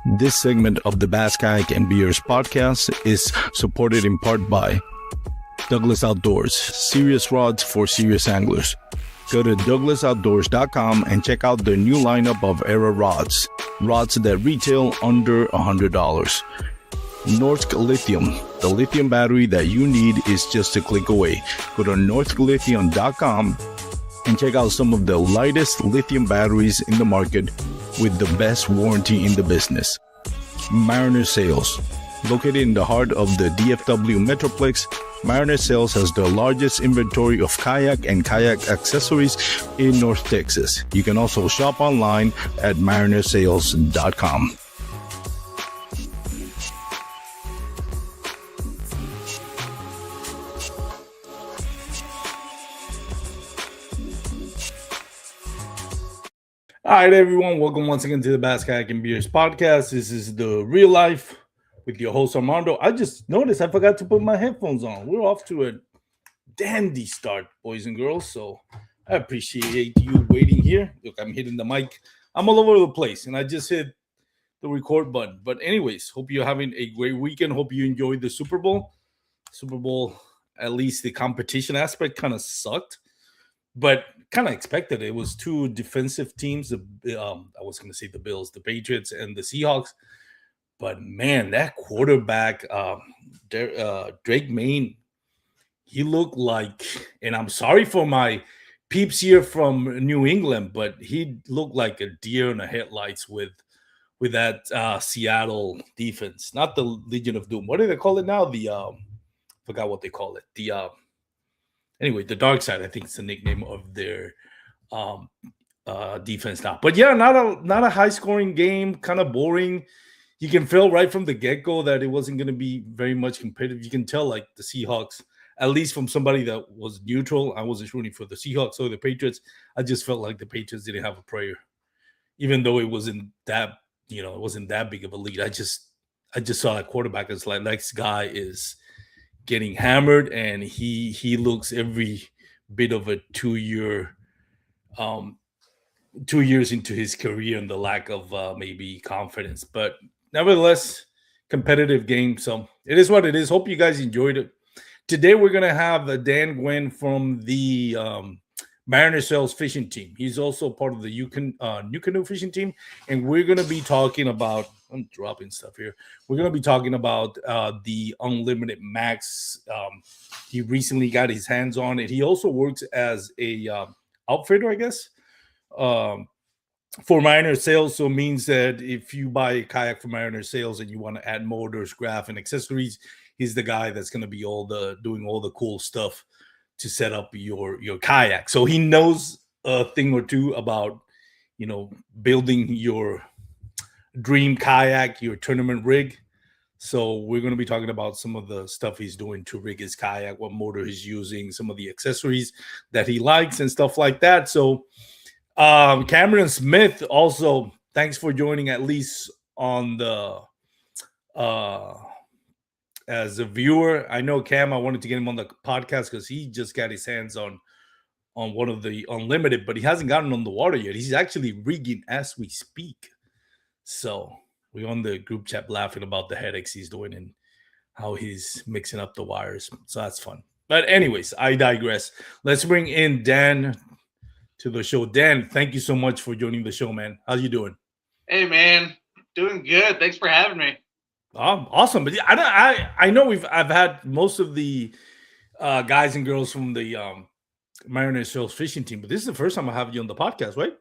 This segment of the Bass Kayak and Beers podcast is supported in part by Douglas Outdoors, serious rods for serious anglers. Go to douglasoutdoors.com and check out their new lineup of Era rods that retail under $100. Norsk Lithium, the lithium battery that you need is just a click away. Go to norsklithium.com and check out some of the lightest lithium batteries in the market with the best warranty in the business. Mariner Sales, located in the heart of the DFW Metroplex, Mariner Sales has the largest inventory of kayak and kayak accessories in North Texas. You can also shop online at marinersales.com. All right, everyone. Welcome once again to the Bass Kayak and Beers podcast. This is the real life with your host, Armando. I just noticed I forgot to put my headphones on. We're off to a dandy start, boys and girls. So I appreciate you waiting here. Look, I'm hitting the mic. I'm all over the place, and I just hit the record button. But anyways, hope you're having a great weekend. Hope you enjoyed the Super Bowl. Super Bowl, at least the competition aspect kind of sucked. But kind of expected. It was two defensive teams. I was going to say the Bills, the Patriots, and the Seahawks. But man, that quarterback, Drake Maine, he looked like, and I'm sorry for my peeps here from New England, but he looked like a deer in the headlights with that Seattle defense. Not the Legion of Doom. What do they call it now? Forgot what they call it. Anyway, the Dark Side, I think it's the nickname of their defense now. But yeah, not a high scoring game, kind of boring. You can feel right from the get-go that it wasn't going to be very much competitive. You can tell like the Seahawks, at least from somebody that was neutral. I wasn't rooting for the Seahawks or the Patriots. I just felt like the Patriots didn't have a prayer, even though it wasn't that big of a lead. I just saw that quarterback as like next guy is getting hammered, and he looks every bit of a 2 years into his career and the lack of maybe confidence. But nevertheless, competitive game. So it is what it is. Hope you guys enjoyed it. Today we're gonna have Dan Nguyen from the Mariner Sales fishing team. He's also part of the Nucanoe fishing team, and we're gonna be talking about. I'm dropping stuff here. We're going to be talking about the Unlimited Max. He recently got his hands on it. He also works as a outfitter, I guess, for Mariner Sales. So it means that if you buy a kayak from Mariner Sales and you want to add motors, graph, and accessories, he's the guy that's going to be doing all the cool stuff to set up your kayak. So he knows a thing or two about, building your dream kayak, your tournament rig. So we're going to be talking about some of the stuff he's doing to rig his kayak, what motor he's using, some of the accessories that he likes and stuff like that. So Cameron Smith, also, thanks for joining, at least on the as a viewer. I know Cam, I wanted to get him on the podcast because he just got his hands on one of the Unlimited, but he hasn't gotten on the water yet. He's actually rigging as we speak. So we're on the group chat laughing about the headaches he's doing and how he's mixing up the wires. So that's fun. But anyways, I digress. Let's bring in Dan to the show. Dan, thank you so much for joining the show, man. How you doing? Hey, man. Doing good. Thanks for having me. Awesome. But I know I've had most of the guys and girls from the Mariner Sales fishing team, but this is the first time I have you on the podcast, right?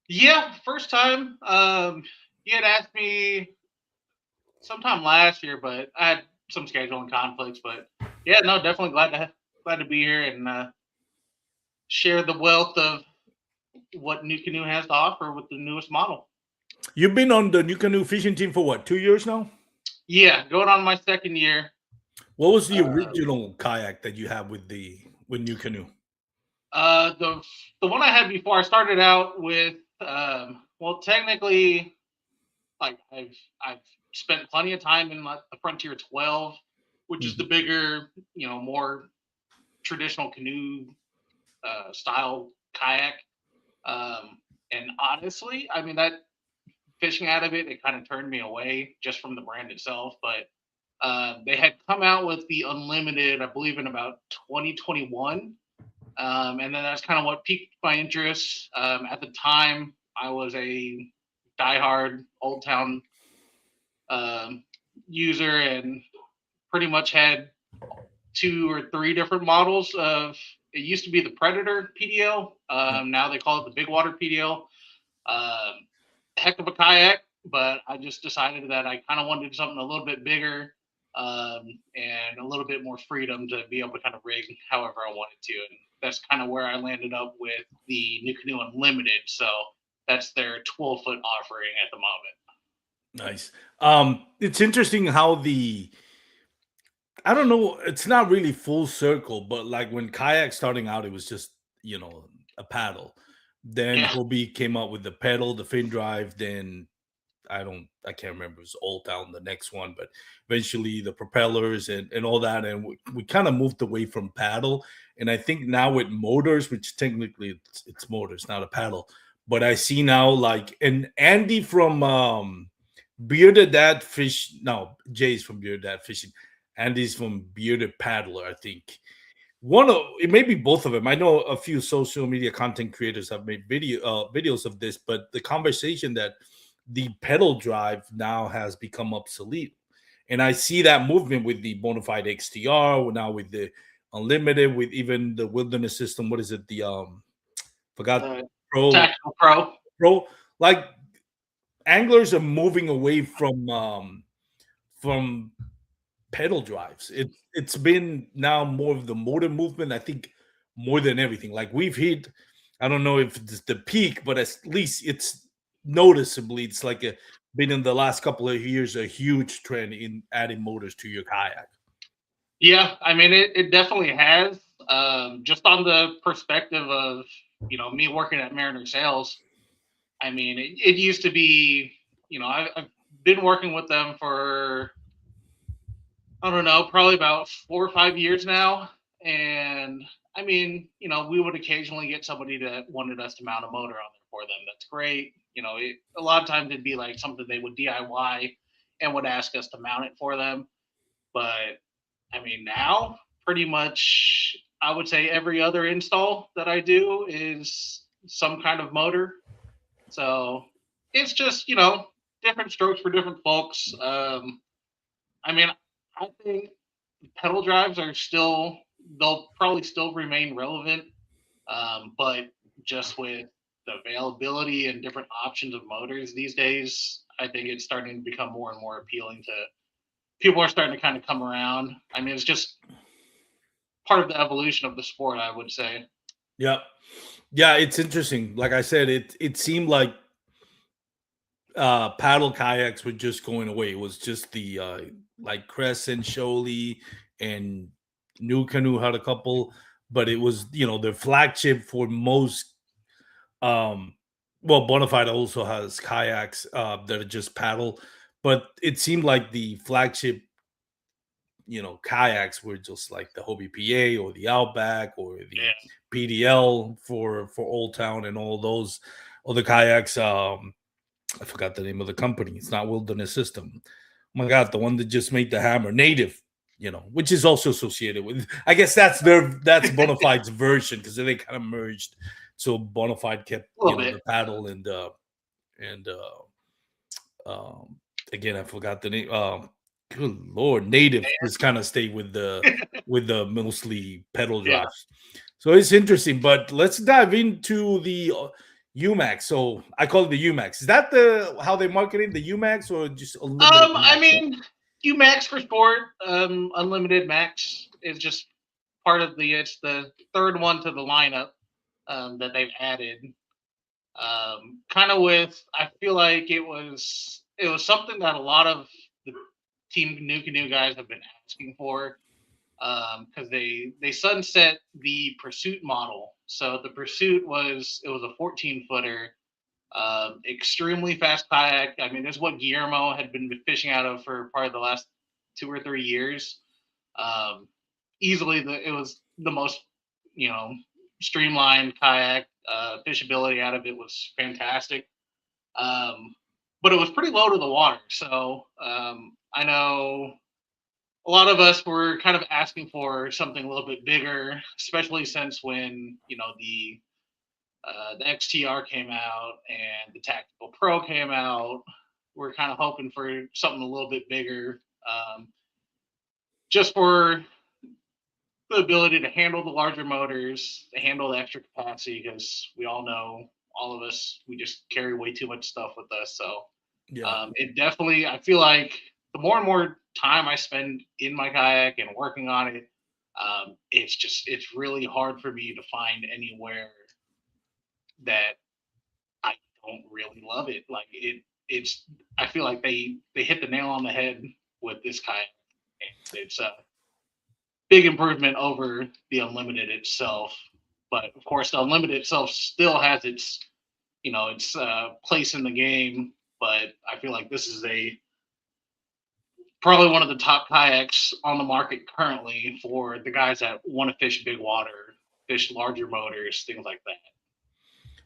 Yeah, first time. You had asked me sometime last year, but I had some scheduling conflicts. But yeah, no, definitely glad to be here and share the wealth of what Nucanoe has to offer with the newest model. You've been on the Nucanoe fishing team for what, 2 years now? Yeah, going on my second year. What was the original kayak that you had with Nucanoe? The one I had before, I started out with technically, like I've spent plenty of time in the Frontier 12, which is the bigger, more traditional canoe style kayak. And honestly, I mean, that fishing out of it, it kind of turned me away just from the brand itself. But they had come out with the Unlimited, I believe, in about 2021. And then that's kind of what piqued my interest. At the time, I was a diehard Old Town um, user and pretty much had two or three different models of. It used to be the Predator PDL. Now they call it the Big Water PDL. Um, Heck of a kayak, but I just decided that I kind of wanted something a little bit bigger and a little bit more freedom to be able to kind of rig however I wanted to. And that's kind of where I landed up with the Nucanoe Unlimited. So that's their 12-foot offering at the moment. Nice. It's interesting how the I don't know, it's not really full circle, but like when kayak starting out, it was just, a paddle. Then Yeah. Hobie came out with the pedal, the fin drive, then I can't remember, it was Old Town, the next one, but eventually the propellers and all that. And we kind of moved away from paddle. And I think now with motors, which technically it's motors, not a paddle. But I see now like and Andy from Bearded Dad Fish. No, Jay's from Bearded Dad Fishing. Andy's from Bearded Paddler, I think. One of it may be both of them. I know a few social media content creators have made videos of this, but the conversation that the pedal drive now has become obsolete, and I see that movement with the Bonafide XTR now with the Unlimited, with even the Wilderness system. What is it? The forgot The Pro Tactical Pro. Pro. Like anglers are moving away from pedal drives. It's been now more of the motor movement. I think more than everything. Like we've hit, I don't know if it's the peak, but at least it's noticeably. It's like been in the last couple of years a huge trend in adding motors to your kayak. Yeah, I mean, it definitely has. Just on the perspective of, me working at Mariner Sales, I mean, it used to be, I've been working with them for, I don't know, probably about 4 or 5 years now. And I mean, we would occasionally get somebody that wanted us to mount a motor on there for them. That's great. A lot of times it'd be like something they would DIY and would ask us to mount it for them. But I mean, now pretty much I would say every other install that I do is some kind of motor. So it's just, different strokes for different folks. I mean, I think pedal drives are still, they'll probably still remain relevant, but just with the availability and different options of motors these days, I think it's starting to become more and more appealing to people are starting to kind of come around. I mean, it's just part of the evolution of the sport, I would say. Yeah. Yeah, it's interesting. Like I said, it seemed like paddle kayaks were just going away. It was just the like Crescent, Shoaly, and Nucanoe had a couple, but it was the flagship for most. Um, well, Bonafide also has kayaks that are just paddle, but it seemed like the flagship kayaks were just like the Hobie PA or the Outback or the Yeah. PDL for Old Town and all those other kayaks. I forgot the name of the company. It's not Wilderness System. Oh my God, the one that just made the hammer, Native, which is also associated with. I guess that's Bonafide's version because they kind of merged. So Bonafide kept A little bit. the paddle and again I forgot the name. Good Lord, Native just kind of stayed with the mostly pedal Yeah. drives. So it's interesting, but let's dive into the UMAX. So I call it the UMAX. Is that the how they marketing the UMAX or just Unlimited I Max? mean, Max for sport, Unlimited Max is just part of it's the third one to the lineup that they've added. Kind of I feel like it was something that a lot of the Team Nucanoe guys have been asking for because they sunset the Pursuit model. So the Pursuit was a 14-footer, extremely fast kayak. I mean, this is what Guillermo had been fishing out of for probably the last 2 or 3 years. Um, Easily, it was the most you know streamlined kayak. Fishability out of it was fantastic. Um, but it was pretty low to the water. So I know a lot of us were kind of asking for something a little bit bigger, especially since when the XTR came out and the Tactical Pro came out. We're kind of hoping for something a little bit bigger, just for the ability to handle the larger motors, to handle the extra capacity, because we all know, all of us, we just carry way too much stuff with us. So Yeah. it definitely, I feel like the more and more time I spend in my kayak and working on it, it's really hard for me to find anywhere that I don't really love it. Like it's I feel like they hit the nail on the head with this kayak, and it's a big improvement over the Unlimited itself. But of course, the Unlimited itself still has its its place in the game. But I feel like this is a probably one of the top kayaks on the market currently for the guys that want to fish big water, fish larger motors, things like that.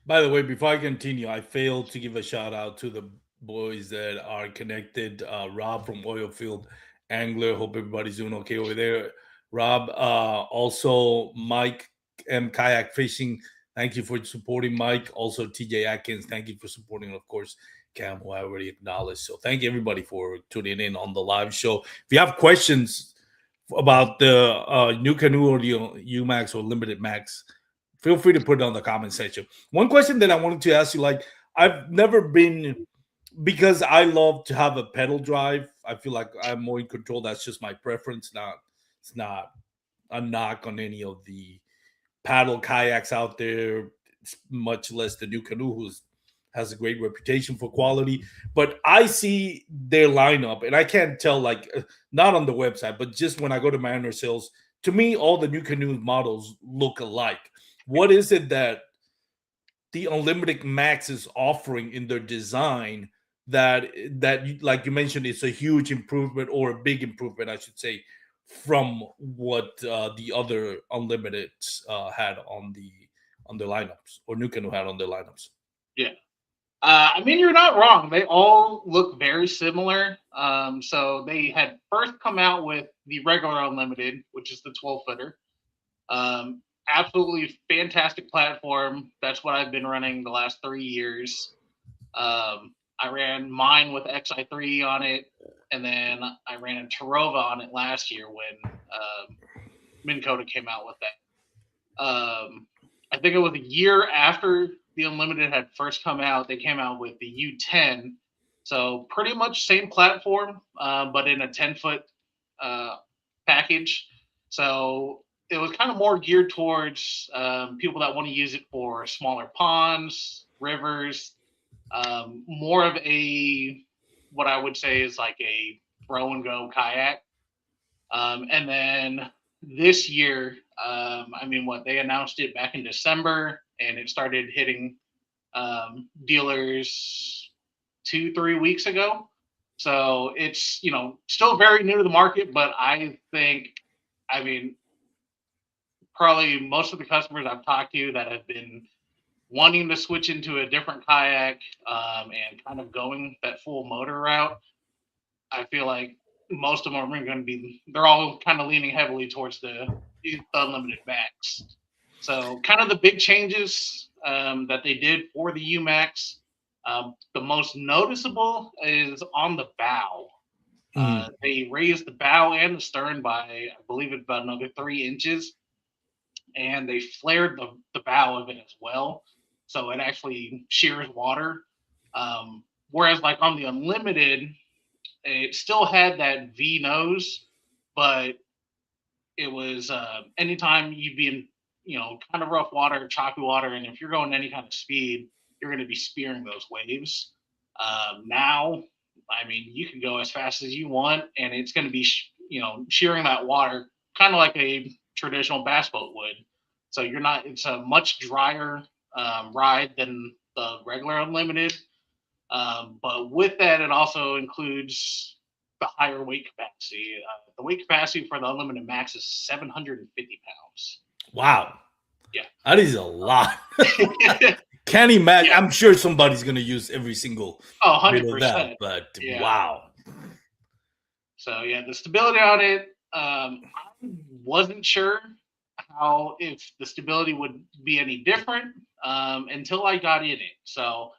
By the way, before I continue, I failed to give a shout out to the boys that are connected. Rob from Oilfield Angler. Hope everybody's doing okay over there. Rob, also Mike M Kayak Fishing. Thank you for supporting Mike. Also TJ Atkins. Thank you for supporting, of course, Cam, who I already acknowledged. So thank you everybody for tuning in on the live show. If you have questions about the new canoe or the UMax or Limited Max, feel free to put it on the comment section. One question that I wanted to ask you, like, I've never been, because I love to have a pedal drive. I feel like I'm more in control. That's just my preference. It's not a knock on any of the paddle kayaks out there. It's much less the Nucanoe, who's has a great reputation for quality. But I see their lineup, and I can't tell, like, not on the website, but just when I go to Manor Sales, to me, all the Nucanoe models look alike. What is it that the Unlimited Max is offering in their design like you mentioned, it's a huge improvement, or a big improvement, I should say, from what the other Unlimited had on their lineups, or Nucanoe had on their lineups? Yeah. I mean, you're not wrong. They all look very similar. So they had first come out with the regular Unlimited, which is the 12 footer. Absolutely fantastic platform. That's what I've been running the last 3 years. I ran mine with XI3 on it, and then I ran a Tarova on it last year when Minn Kota came out with that. I think it was a year after the Unlimited had first come out. They came out with the U10, so pretty much same platform, but in a 10-foot package. So it was kind of more geared towards people that want to use it for smaller ponds, rivers, more of a what I would say is like a throw and go kayak. And then this year, I mean, what they announced it back in December, and it started hitting dealers 2-3 weeks ago. So it's still very new to the market, but I think, I mean, probably most of the customers I've talked to that have been wanting to switch into a different kayak and kind of going that full motor route, I feel like most of them are going to be, they're all kind of leaning heavily towards the Unlimited Max. So kind of the big changes that they did for the UMax, the most noticeable is on the bow. They raised the bow and the stern by, I believe, it's about another 3 inches, and they flared the bow of it as well. So it actually shears water. Whereas like on the Unlimited, it still had that V nose, but it was anytime you'd be in, kind of rough water, choppy water, and if you're going any kind of speed, you're going to be spearing those waves. Now, I mean, you can go as fast as you want, and it's going to be, shearing that water, kind of like a traditional bass boat would. So you're not. It's a much drier ride than the regular Unlimited. But with that, it also includes the higher weight capacity. The weight capacity for the Unlimited Max is 750 pounds. Wow. Yeah. That is a lot. Can't imagine. Yeah. I'm sure somebody's gonna use every single Oh, bit of that, 100%. but Yeah. wow. So yeah, the stability on it, I wasn't sure how if the stability would be any different until I got in it. So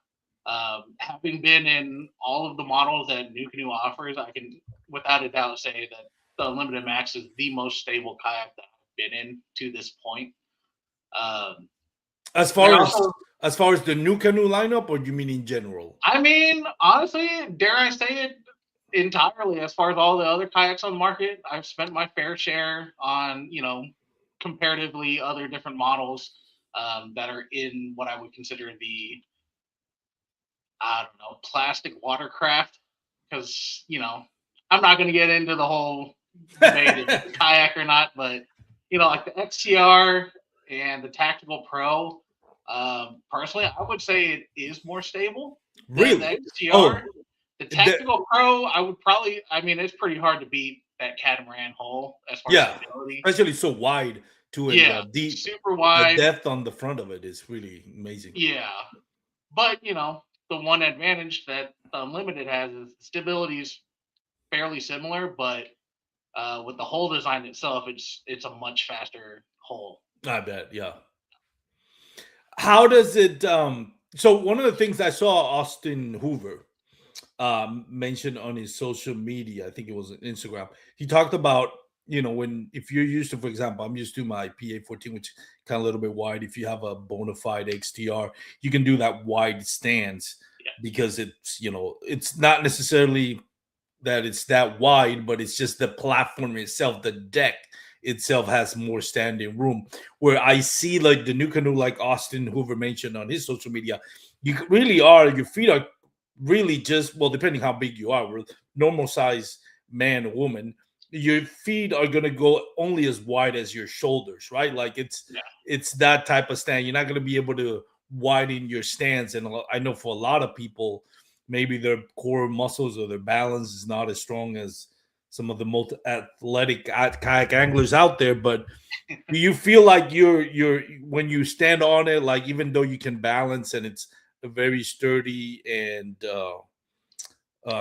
having been in all of the models that Nucanoe offers, I can without a doubt say that the Unlimited Max is the most stable kayak that I've been in to this point. Um, As there far are as also, as far as the new canoe lineup, or do you mean in general? I mean, honestly, dare I say it, entirely. As far as all the other kayaks on the market, I've spent my fair share on, comparatively other different models that are in what I would consider the, I don't know, plastic watercraft. Because, I'm not going to get into the whole debate if it's a kayak or not, but, like the XTR and the Tactical Pro, personally, I would say it is more stable than the Really? XTR. Oh, The the, Tactical Pro, I would probably, I mean, it's pretty hard to beat that catamaran hull as far as yeah, stability. especially so wide too, and Yeah, deep. super The wide. depth on the front of it is really amazing. Yeah. But, the one advantage that Unlimited has is the stability is fairly similar, but with the hull design itself, it's a much faster hull. I bet, yeah. How does it? So one of the things I saw Austin Hoover mentioned on his social media, I think it was on Instagram. He talked about when if you're used to, for example, I'm used to my PA14, which kind of a little bit wide. If you have a bona fide XTR, you can do that wide stance Yeah. because it's not necessarily that it's that wide, but it's just the platform itself, the deck itself has more standing room. Where I see like the new canoe, like Austin Hoover mentioned on his social media, you really are your feet are really just well, depending how big you are, with normal size man or woman, your feet are gonna go only as wide as your shoulders, right? Like Yeah. it's that type of stand. You're not gonna be able to widen your stance, and I know for a lot of people maybe their core muscles or their balance is not as strong as some of the most athletic kayak anglers out there. But do you feel like you're when you stand on it, like even though you can balance and it's a very sturdy and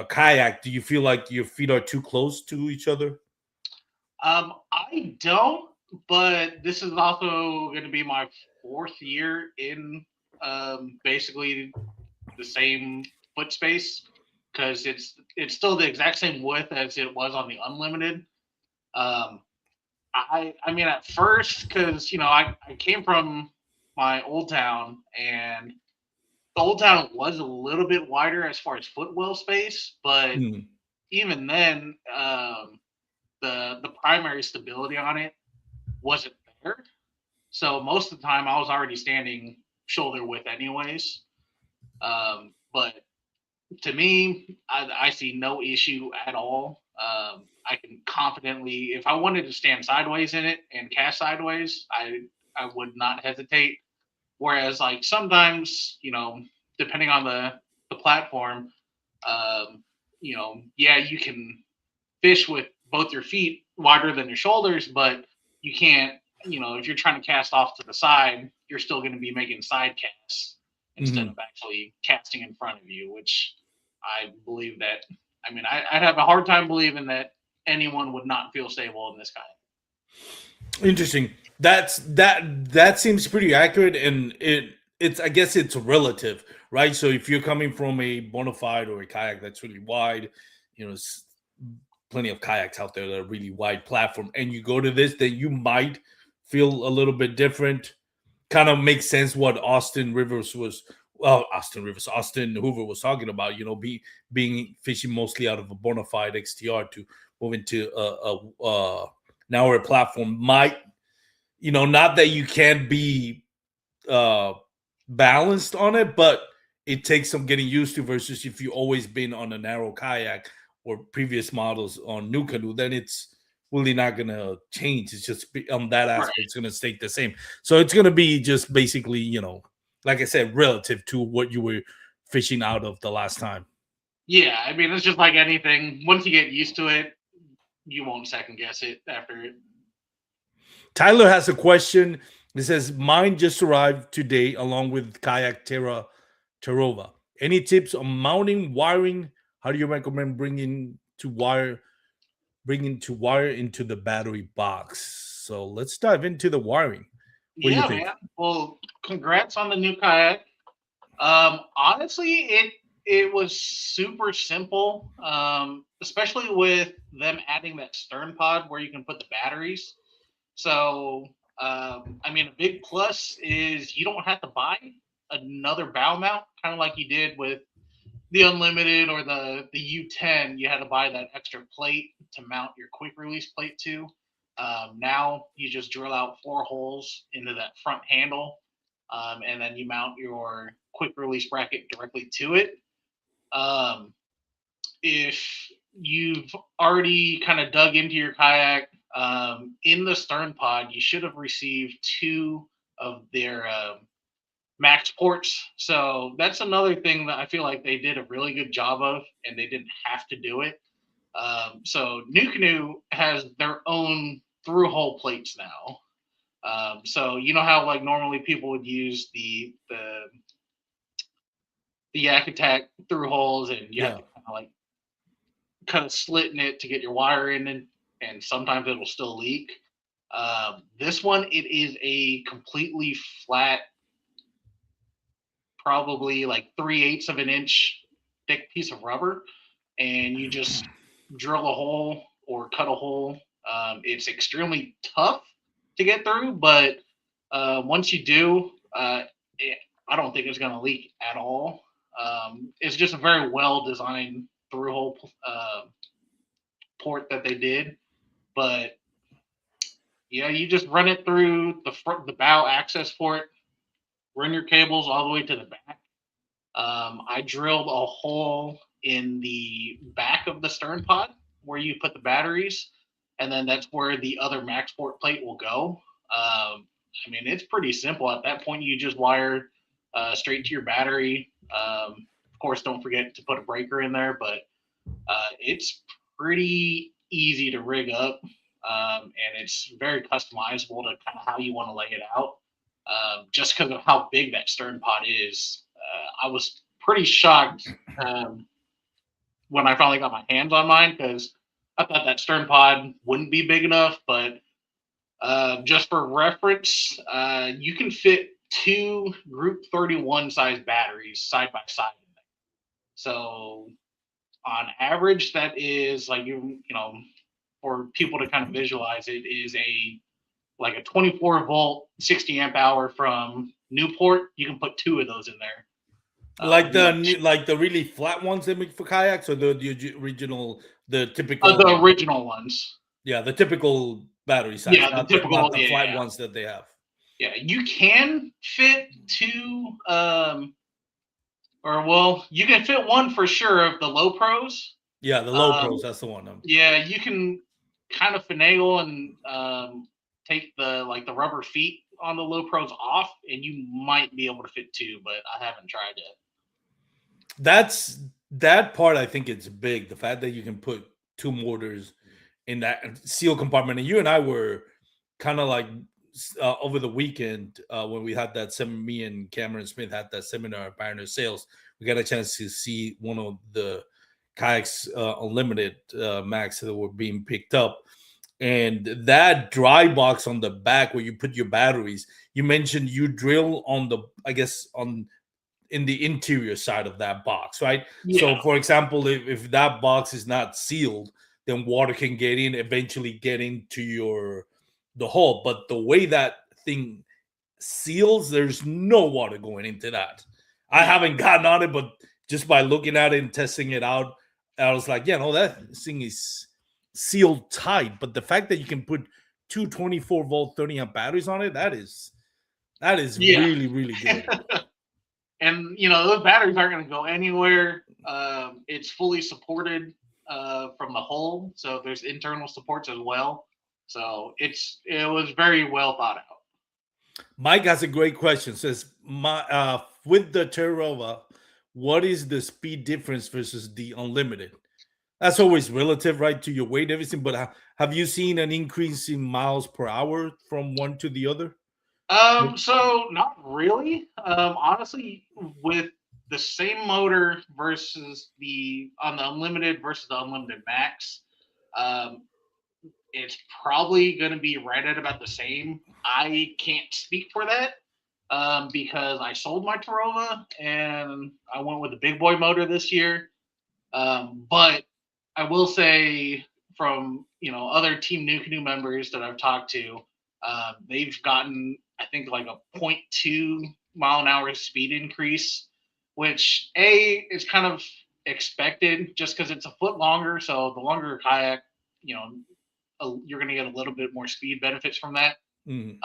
kayak, do you feel like your feet are too close to each other? I don't, but this is also going to be my fourth year in basically the same foot space because it's still the exact same width as it was on the unlimited. Um, I mean at first because I came from my old town and the old town was a little bit wider as far as footwell space, but Hmm. even then the primary stability on it wasn't there. So most of the time I was already standing shoulder width anyways. But to me, I see no issue at all. I can confidently, if I wanted to stand sideways in it and cast sideways, I would not hesitate. Whereas, like sometimes, depending on the platform, yeah, you can fish with both your feet wider than your shoulders, but you can't. If you're trying to cast off to the side, you're still going to be making side casts instead of Hmm. actually casting in front of you, which I believe that. I mean, I'd have a hard time believing that anyone would not feel stable in this kind. Interesting. That seems pretty accurate, and it's I guess it's relative, right? So if you're coming from a bona fide or a kayak that's really wide, it's plenty of kayaks out there that are really wide platform, and you go to this, then you might feel a little bit different. Kind of makes sense what Austin Hoover was talking about. Being fishing mostly out of a bona fide XTR to move into a narrower platform might, not that you can't be uh balanced on it, but it takes some getting used to versus if you've always been on a narrow kayak or previous models on new canoe, then it's really not gonna change. It's just on that Right. aspect, it's gonna stay the same. So it's gonna be just basically, like I said, relative to what you were fishing out of the last time. Yeah, I mean, it's just like anything. Once you get used to it, you won't second guess it after it. Tyler has a question. It says mine just arrived today along with Kayak Terova. Any tips on mounting, wiring? How do you recommend bringing to wire into the battery box? So let's dive into the wiring. What do you Yeah, think? man. Well, congrats on the new kayak. Honestly, it was super simple. Especially with them adding that stern pod where you can put the batteries. So, I mean, a big plus is you don't have to buy another bow mount, kind of like you did with the Unlimited or the U10. You had to buy that extra plate to mount your quick release plate to. Now you just drill out 4 holes into that front handle, and then you mount your quick release bracket directly to it. Um, if you've already kind of dug into your kayak, in the stern pod, you should have received two of their max ports. So that's another thing that I feel like they did a really good job of, and they didn't have to do it. So Nucanoe has their own through hole plates now. So you know how like normally people would use the Yak Attack through holes, and you have Yeah. to kind of slit in it to get your wire in, and sometimes it'll still leak. This one, it is a completely flat, probably like 3/8 of an inch thick piece of rubber, and you just drill a hole or cut a hole. It's extremely tough to get through, but once you do, I don't think it's going to leak at all. It's just a very well designed through hole port that they did, but yeah, you just run it through the bow access port, run your cables all the way to the back. I drilled a hole in the back of the stern pod where you put the batteries, and then that's where the other max port plate will go. I mean, it's pretty simple. At that point, you just wire straight to your battery. Of course, don't forget to put a breaker in there, but it's pretty easy to rig up, and it's very customizable to kind of how you want to lay it out. Just because of how big that stern pod is, I was pretty shocked when I finally got my hands on mine because I thought that stern pod wouldn't be big enough. But just for reference, you can fit two Group 31 size batteries side by side. So on average, that is like you know for people to kind of visualize it is a like a 24 volt 60 amp hour from Newport. You can put two of those in there. Like the really flat ones they make for kayaks, or the original, the The typical, original ones. yeah, the typical battery size, Yeah, the not typical. the Yeah, flat yeah, ones that they have. yeah. You can fit two, or well, you can fit one for sure of the low pros. Yeah, the low Um, pros. That's the one. yeah, you can kind of finagle and take the rubber feet on the low pros off, and you might be able to fit two, but I haven't tried it. That's that part. I think it's big. The fact that you can put two motors in that seal compartment, and you and I were kind of like over the weekend when we had that me and Cameron Smith had that seminar at Pioneer Sales. We got a chance to see one of the kayaks Unlimited Max that were being picked up, and that dry box on the back where you put your batteries. You mentioned you drill on the, I guess, on in the interior side of that box, right? Yeah, So, for example, if that box is not sealed, then water can get in, eventually get into the hull. But the way that thing seals, there's no water going into that. I haven't gotten on it, but just by looking at it and testing it out, I was like, yeah, no, that thing is sealed tight. But the fact that you can put two 24-volt 30 amp batteries on it, that is yeah. really, really good. And those batteries aren't going to go anywhere. It's fully supported from the hull, so there's internal supports as well. So it was very well thought out. Mike has a great question. Says, with the Terrova, what is the speed difference versus the Unlimited? That's always relative, right, to your weight, everything. But have you seen an increase in miles per hour from one to the other? So not really. Honestly, with the same motor versus the on the unlimited versus the unlimited max, um, it's probably going to be right at about the same. I can't speak for that because I sold my Tarova and I went with the big boy motor this year. But I will say from other Team Nucanoe members that I've talked to, they've gotten I think like a point 0.2 mile an hour speed increase, which is kind of expected just because it's a foot longer. So the longer your kayak, you know, you're going to get a little bit more speed benefits from that. Mhm.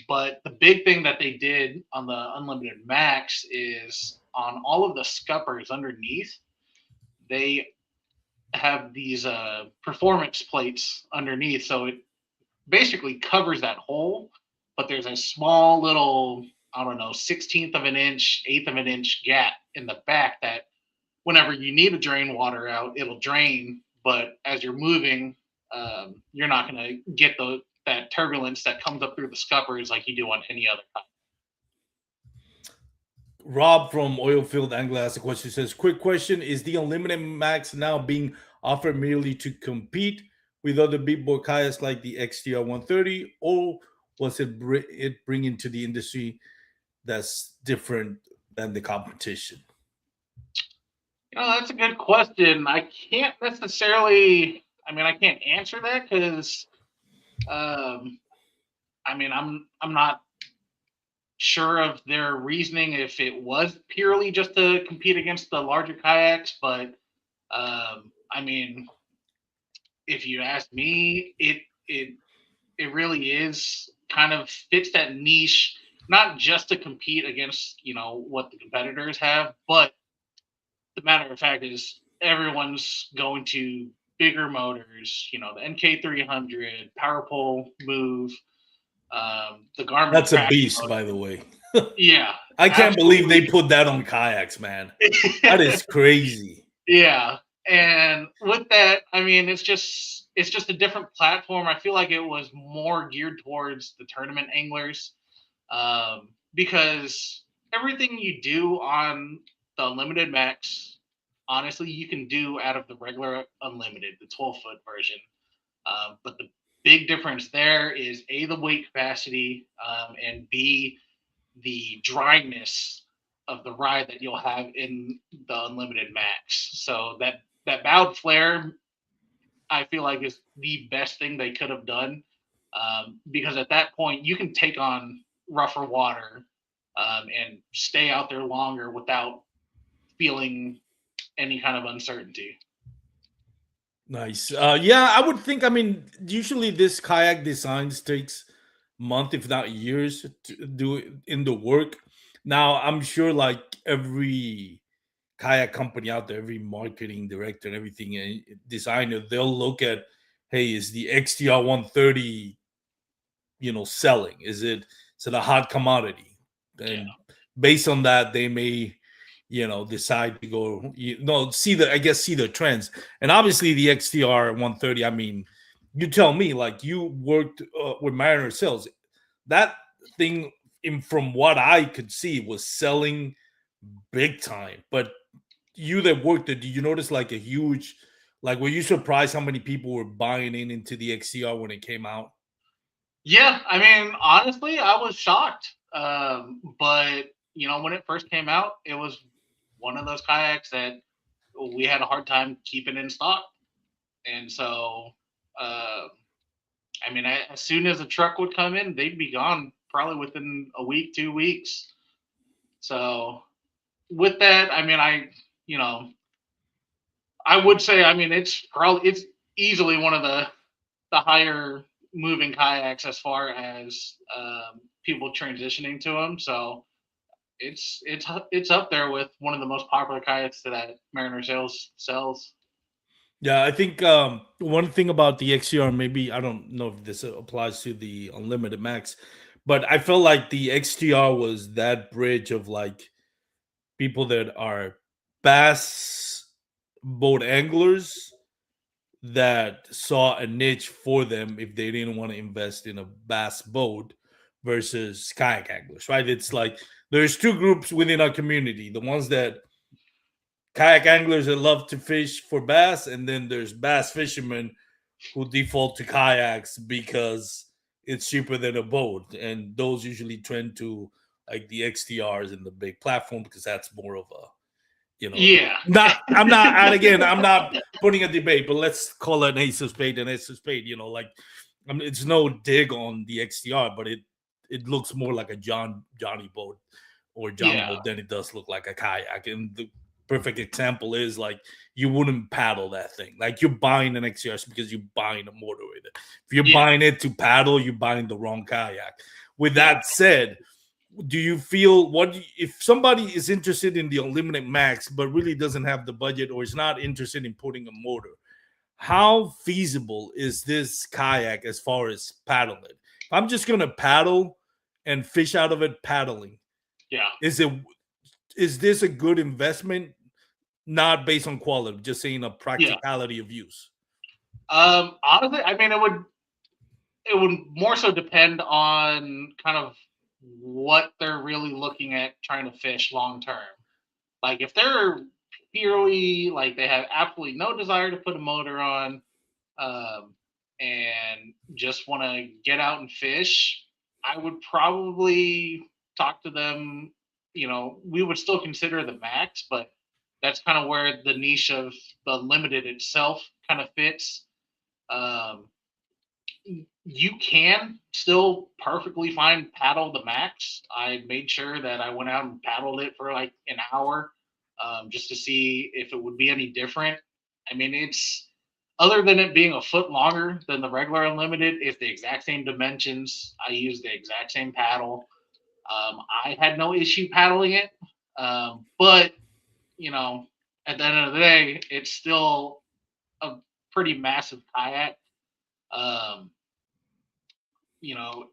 But the big thing that they did on the Unlimited Max is on all of the scuppers underneath, they have these performance plates underneath. So it basically covers that hole, but there's a small little, I don't know, 16th of an inch, eighth of an inch gap in the back that whenever you need to drain water out, it'll drain. But as you're moving, you're not going to get that turbulence that comes up through the scuppers like you do on any other kayak. Rob from Oilfield Angler asked a question. Says, "Quick question: Is the Unlimited Max now being offered merely to compete with other big boy kayaks like the XTR 130, or was it bringing to the industry that's different than the competition?" That's a good question. I can't necessarily, I can't answer that because, um, I'm not sure of their reasoning if it was purely just to compete against the larger kayaks, but I mean, if you ask me, it really is kind of fits that niche, not just to compete against what the competitors have, but the matter of fact is everyone's going to bigger motors. The NK300, Power Pole Move, the Garmin That's a Crash beast, motor. by the way. Yeah, I can't believe they absolutely. put that on kayaks, man. That is crazy. Yeah, and with that, it's just a different platform. I feel like it was more geared towards the tournament anglers, because everything you do on the Unlimited Max, honestly, you can do out of the regular Unlimited, the 12-foot version. But the big difference there is A, the weight capacity, and B, the dryness of the ride that you'll have in the Unlimited Max. So that bowed flare, I feel like, is the best thing they could have done, because at that point you can take on rougher water, and stay out there longer without feeling any kind of uncertainty. Nice. Yeah, I would think. I mean, usually this kayak designs takes month, if not years, to do it in the work. Now, I'm sure like every kayak company out there, every marketing director and everything designer, they'll look at, hey, is the XTR 130, selling? Is it a hot commodity? Yeah. And based on that, they may, decide to go, see the trends. And obviously the XTR 130, I mean, you tell me, like you worked with Mariner Sales, that thing, from what I could see, was selling big time. But you that worked it, did you notice like a huge, like, were you surprised how many people were buying into the XCR when it came out? Yeah, honestly, I was shocked. But when it first came out, it was one of those kayaks that we had a hard time keeping in stock, and so uh, as soon as a truck would come in, they'd be gone probably within a week, 2 weeks. So with that, you know, I would say, it's easily one of the higher moving kayaks as far as people transitioning to them. So it's up there with one of the most popular kayaks that Mariner Sales sells. Yeah, I think one thing about the XCR, maybe I don't know if this applies to the Unlimited Max, but I felt like the XTR was that bridge of like people that are bass boat anglers that saw a niche for them if they didn't want to invest in a bass boat, versus kayak anglers, right? It's like there's two groups within our community: the ones that kayak anglers that love to fish for bass, and then there's bass fishermen who default to kayaks because it's cheaper than a boat, and those usually trend to like the XTRs and the big platform because that's more of a, you know, Yeah. not I'm not and again I'm not putting a debate, but let's call an ace of spade an ace of spade. You know, like I mean, it's no dig on the XTR, but it looks more like a Johnny boat or John Yeah. boat than it does look like a kayak. And the perfect example is like you wouldn't paddle that thing. Like you're buying an XTR because you're buying a motor with it. If you're Yeah. buying it to paddle, you're buying the wrong kayak. With Yeah. that said, do you feel what if somebody is interested in the Unlimited Max but really doesn't have the budget or is not interested in putting a motor? How feasible is this kayak as far as paddling? If I'm just gonna paddle and fish out of it paddling, Yeah. is this a good investment? Not based on quality, just saying a Yeah. practicality of use. Honestly, I mean, it would more so depend on kind of what they're really looking at trying to fish long term. Like if they're purely like they have absolutely no desire to put a motor on, um, and just want to get out and fish, I would probably talk to them. We would still consider the max, but that's kind of where the niche of the limited itself kind of fits. Um, you can still perfectly fine paddle the max. I made sure that I went out and paddled it for like an hour, just to see if it would be any different. I mean, it's other than it being a foot longer than the regular unlimited, it's the exact same dimensions. I use the exact same paddle. I had no issue paddling it, but you know, at the end of the day, it's still a pretty massive kayak. Um, you know,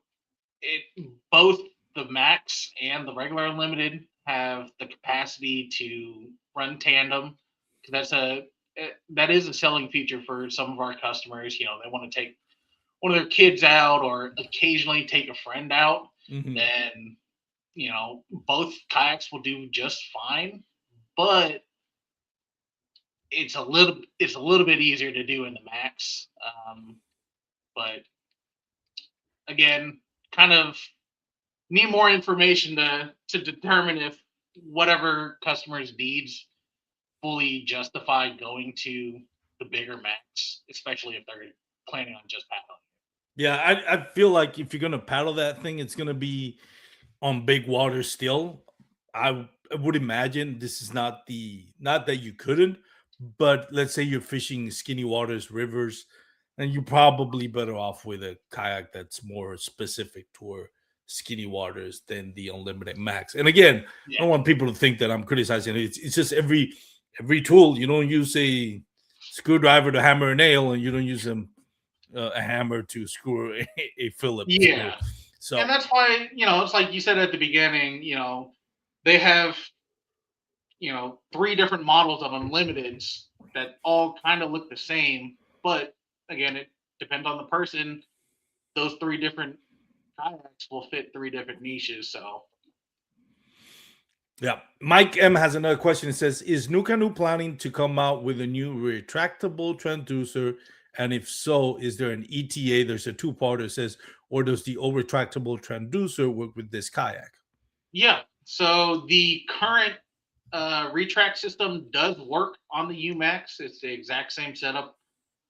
it both the max and the regular unlimited have the capacity to run tandem. That is a selling feature for some of our customers. They want to take one of their kids out or occasionally take a friend out. Mhm. Then both kayaks will do just fine, but it's a little bit easier to do in the max. But again, kind of need more information to determine if whatever customer's needs fully justify going to the bigger max, especially if they're planning on just paddling. Yeah, I feel like if you're gonna paddle that thing, it's gonna be on big water still. I would imagine this is not that you couldn't, but let's say you're fishing skinny waters, rivers, and you're probably better off with a kayak that's more specific toward skinny waters than the Unlimited Max. And again, I Yeah, don't want people to think that I'm criticizing it. It's just every tool. You don't use a screwdriver to hammer a nail, and you don't use a hammer to screw a Phillips screw. yeah, So and that's why it's like you said at the beginning. They have three different models of unlimiteds that all kind of look the same, but again, it depends on the person. Those three different kayaks will fit three different niches. So yeah, Mike M has another question. It says, "Is Nucanoe planning to come out with a new retractable transducer? And if so, is there an ETA?" There's a two-parter. It says, "Or does the old retractable transducer work with this kayak?" yeah, so the current retract system does work on the UMax. It's the exact same setup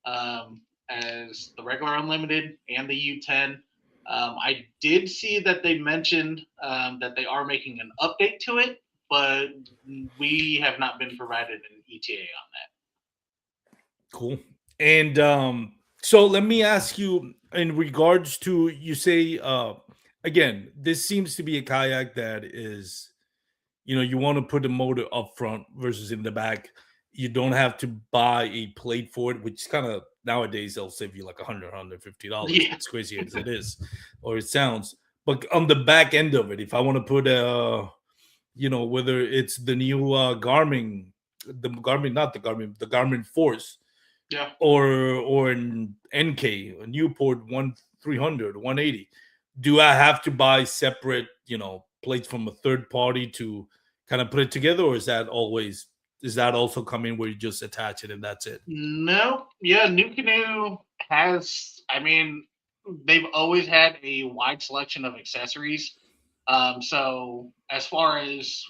as the regular unlimited and the U10. I did see that they mentioned that they are making an update to it, but we have not been provided an ETA on Cool. And so let me ask you in regards to you say again, this seems to be a kayak that is, you want to put the motor up front versus in the back. You don't have to buy a plate for it, which kind of nowadays they'll save you like that. $150, Yeah, as crazy as it is, or it sounds. But on the back end of it, if I want to put whether it's the new not the Garmin, the Garmin Force, yeah. or an NK, a Newport 1300, 180. do I have to buy separate, plates from a third party to kind of put it together, or is that also coming where you just attach it and that's it? No, yeah, Nucanoe has. I mean, they've always had a wide selection of accessories. So as far as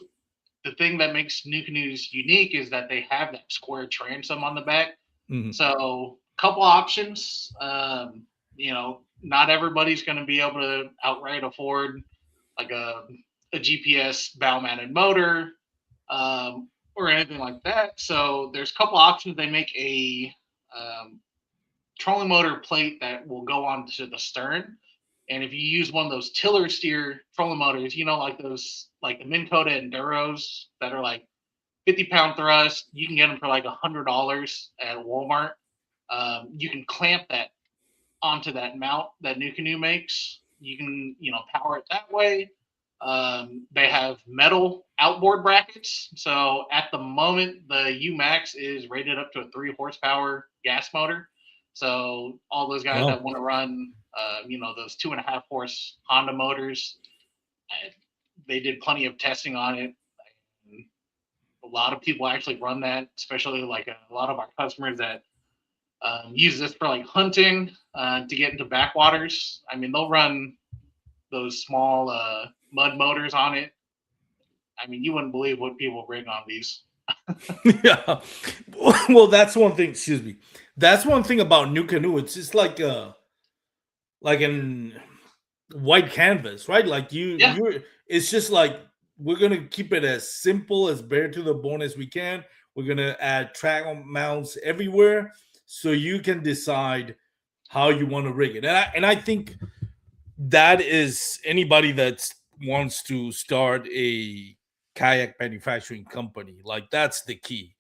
the thing that makes Nucanoes unique is that they have that square transom on the back. Hmm. So couple options. Not everybody's going to be able to outright afford like a GPS bow mounted motor, or anything like that. So there's a couple options. They make a um, trolling motor plate that will go onto the stern. And if you use one of those tiller steer trolling motors, like those, like the Minn Kota Enduros that are like 50-pound thrust, you can get them for like $100 at Walmart. You can clamp that onto that mount that Nucanoe makes. You can, power it that way. They have metal outboard brackets. So at the moment, the UMax is rated up to a 3 horsepower gas motor. So all those guys that Oh, want to run, those 2.5 horse Honda motors, they did plenty of testing on it. A lot of people actually run that, especially like a lot of our customers that use this for like hunting, to get into backwaters. I mean, they'll run those small mud motors on it. I mean, you wouldn't believe what people bring on these. yeah. Well, that's one thing. Excuse me. That's one thing about New Canoe. It's just like an white canvas, right? Like Yeah, it's just like we're gonna keep it as simple as bare to the bone as we can. We're gonna add track mounts everywhere, so you can decide how you want to rig it. And I think that is anybody that wants to start a kayak manufacturing company. Like that's the key.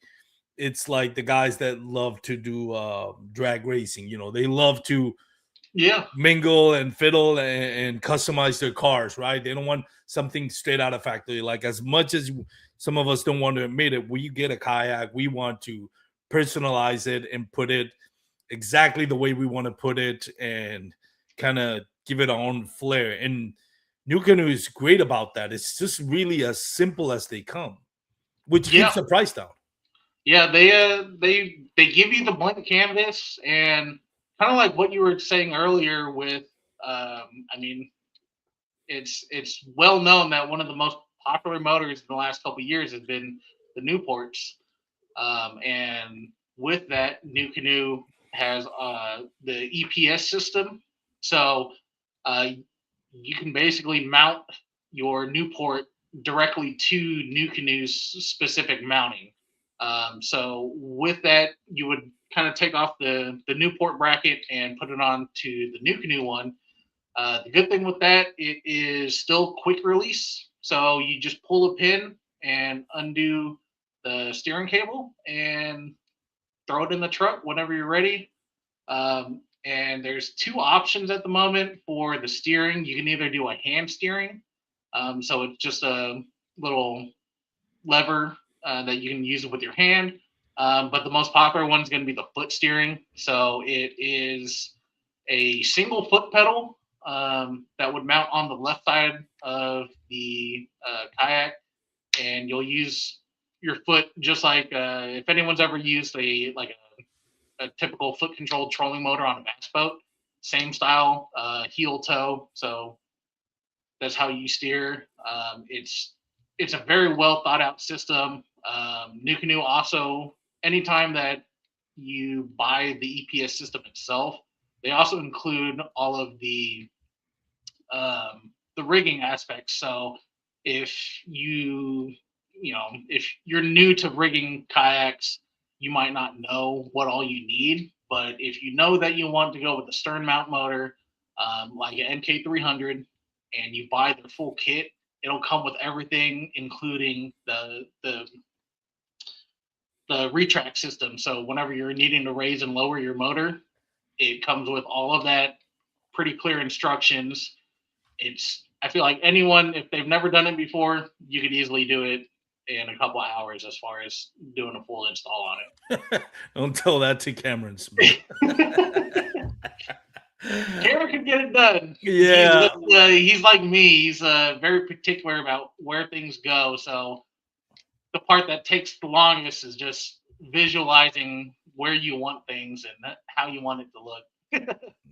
It's like the guys that love to do drag racing. They love to yeah, mingle and fiddle and customize their cars, right? They don't want something straight out of factory. Like as much as some of us don't want to admit it, we get a kayak, we want to personalize it and put it exactly the way we want to put it and kind of give it our own flair. And New Canoe is great about that. It's just really as simple as they come, which keeps yeah, the price down. yeah. They give you the blank canvas, and kind of like what you were saying earlier with, I mean, it's well known that one of the most popular motors in the last couple of years has been the Newports. And with that, Nucanoe has the EPS system. So uh, you can basically mount your Newport directly to Nucanoe's specific mounting. So with that, you would kind of take off the Newport bracket and put it on to the Nucanoe one. The good thing with that, it is still quick release. So you just pull a pin and undo the steering cable and throw it in the truck whenever you're ready. And there's two options at the moment for the steering. You can either do a hand steering, so it's just a little lever that you can use with your hand. But the most popular one is going to be the foot steering. So it is a single foot pedal that would mount on the left side of the kayak, and you'll use your foot just like, if anyone's ever used a typical foot controlled trolling motor on a bass boat, same style, heel toe. So that's how you steer. It's a very well thought out system. Nucanoe also, anytime that you buy the EPS system itself, they also include all of the rigging aspects. So if if you're new to rigging kayaks, you might not know what all you need. But if you know that you want to go with the stern mount motor, like an NK300, and you buy the full kit, it'll come with everything, including the retract system. So whenever you're needing to raise and lower your motor, it comes with all of that, pretty clear instructions. I feel like anyone, if they've never done it before, you could easily do it in a couple of hours as far as doing a full install on Don't tell that to Cameron Smith. it. Cameron can get it done. Yeah. He's like me. He's very particular about where things go. So the part that takes the longest is just visualizing where you want things and how you want it to look.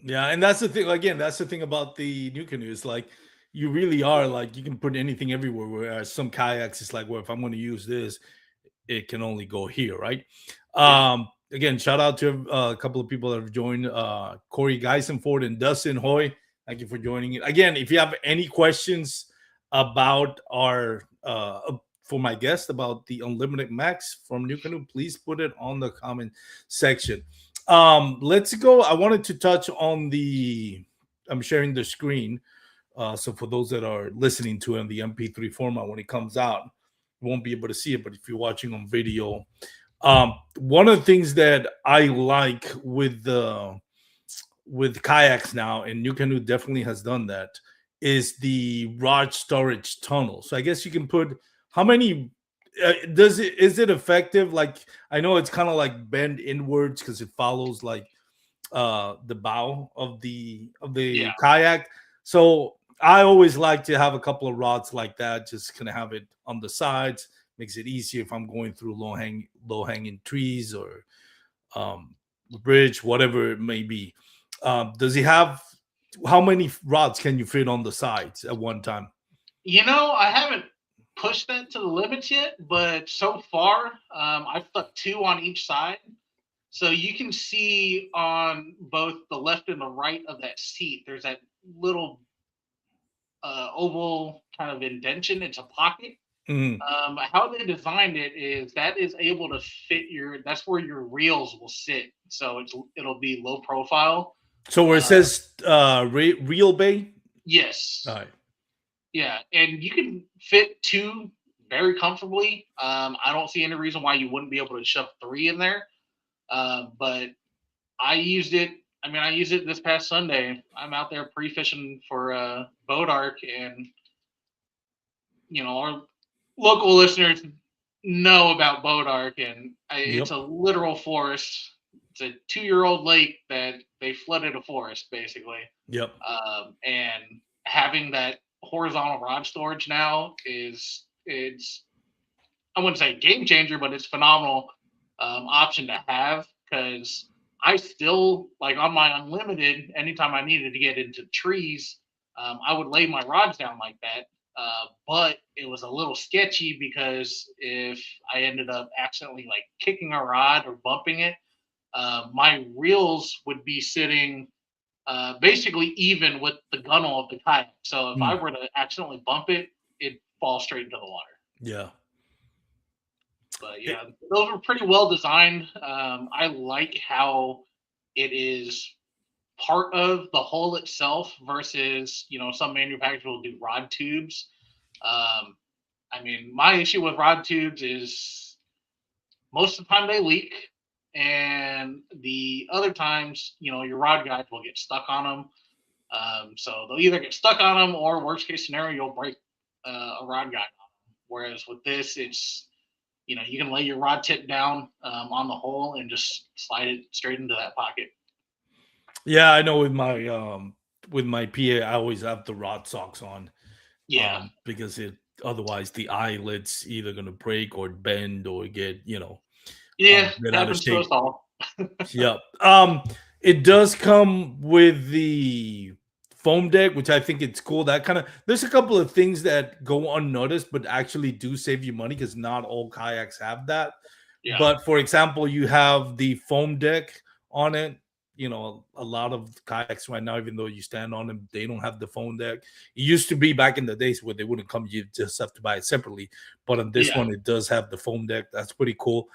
Yeah, and that's the thing. Again, that's the thing about the new canoes. Like, you really are like you can put anything everywhere. Whereas some kayaks, it's like, well, if I'm going to use this, it can only go here, right? Yeah. Again, shout out to a couple of people that have joined. Corey Geisenford and Dustin Hoy. Thank you for joining it. Again, if you have any questions about our for my guest about the Unlimited Max from Nucanoe, please put it on the comment section. Let's go. I wanted to touch on the. I'm sharing the screen, so for those that are listening to it in the MP3 format when it comes out, you won't be able to see it. But if you're watching on video, one of the things that I like with kayaks now, and Nucanoe definitely has done that, is the rod storage tunnel. So I guess you can put how many does it is it effective? Like, I know it's kind of like bend inwards because it follows like the bow of the Yeah. kayak. So I always like to have a couple of rods like that, just kind of have it on the sides. Makes it easier if I'm going through low hanging trees or um bridge, whatever it may be. Does he have how many rods can you fit on the sides at one time? I haven't pushed that to the limits yet, but so far, I've stuck two on each side. So you can see on both the left and the right of that seat, there's that little oval kind of indentation. It's a pocket. Mhm. How they designed it is that is able to fit that's where your reels will sit. So it'll be low profile. So where it Uh, says real bay, all yes. right. Yeah, and you can fit two very comfortably. I don't see any reason why you wouldn't be able to shove three in there. But I used it. I mean, I used it this past Sunday. I'm out there pre-fishing for boat arc, and our local listeners know about boat arc, and it's Yep. a literal forest. It's a 2-year-old lake that they flooded a forest basically, Yep. and having that horizontal rod storage now it's I wouldn't say game changer, but it's phenomenal option to have because I still like on my unlimited. Anytime I needed to get into trees, I would lay my rods down like that. But it was a little sketchy because if I ended up accidentally like kicking a rod or bumping it, my reels would be sitting basically even with the gunnel of the kayak. So if I Mm, were to accidentally bump it, it'd fall straight into the water. yeah. But Eh, yeah, those are pretty well designed. I like how it is part of the hull itself versus some manufacturers will do rod tubes. Um, I mean, my issue with rod tubes is most of the time they leak, and the other times your rod guides will get stuck on them. So they'll either get stuck on them, or worst case scenario, you'll break a rod guide on them. Whereas with this, it's you can lay your rod tip down on the hole and just slide it straight into that pocket. Yeah, I know with my PA, I always have the rod socks on, Yeah, because it otherwise the eyelets either gonna break or bend or yeah, get out of happens to us shape. all. Yep. It does come with the foam deck, which I think it's cool. That kind of there's a couple of things that go unnoticed, but actually do save you money because not all kayaks have that. Yeah, But for example, you have the foam deck on it. A lot of kayaks right now, even though you stand on them, they don't have the foam deck. It used to be back in the days where they wouldn't come, you just have to buy it separately. But on this yeah, one, it does have the foam deck. That's pretty cool.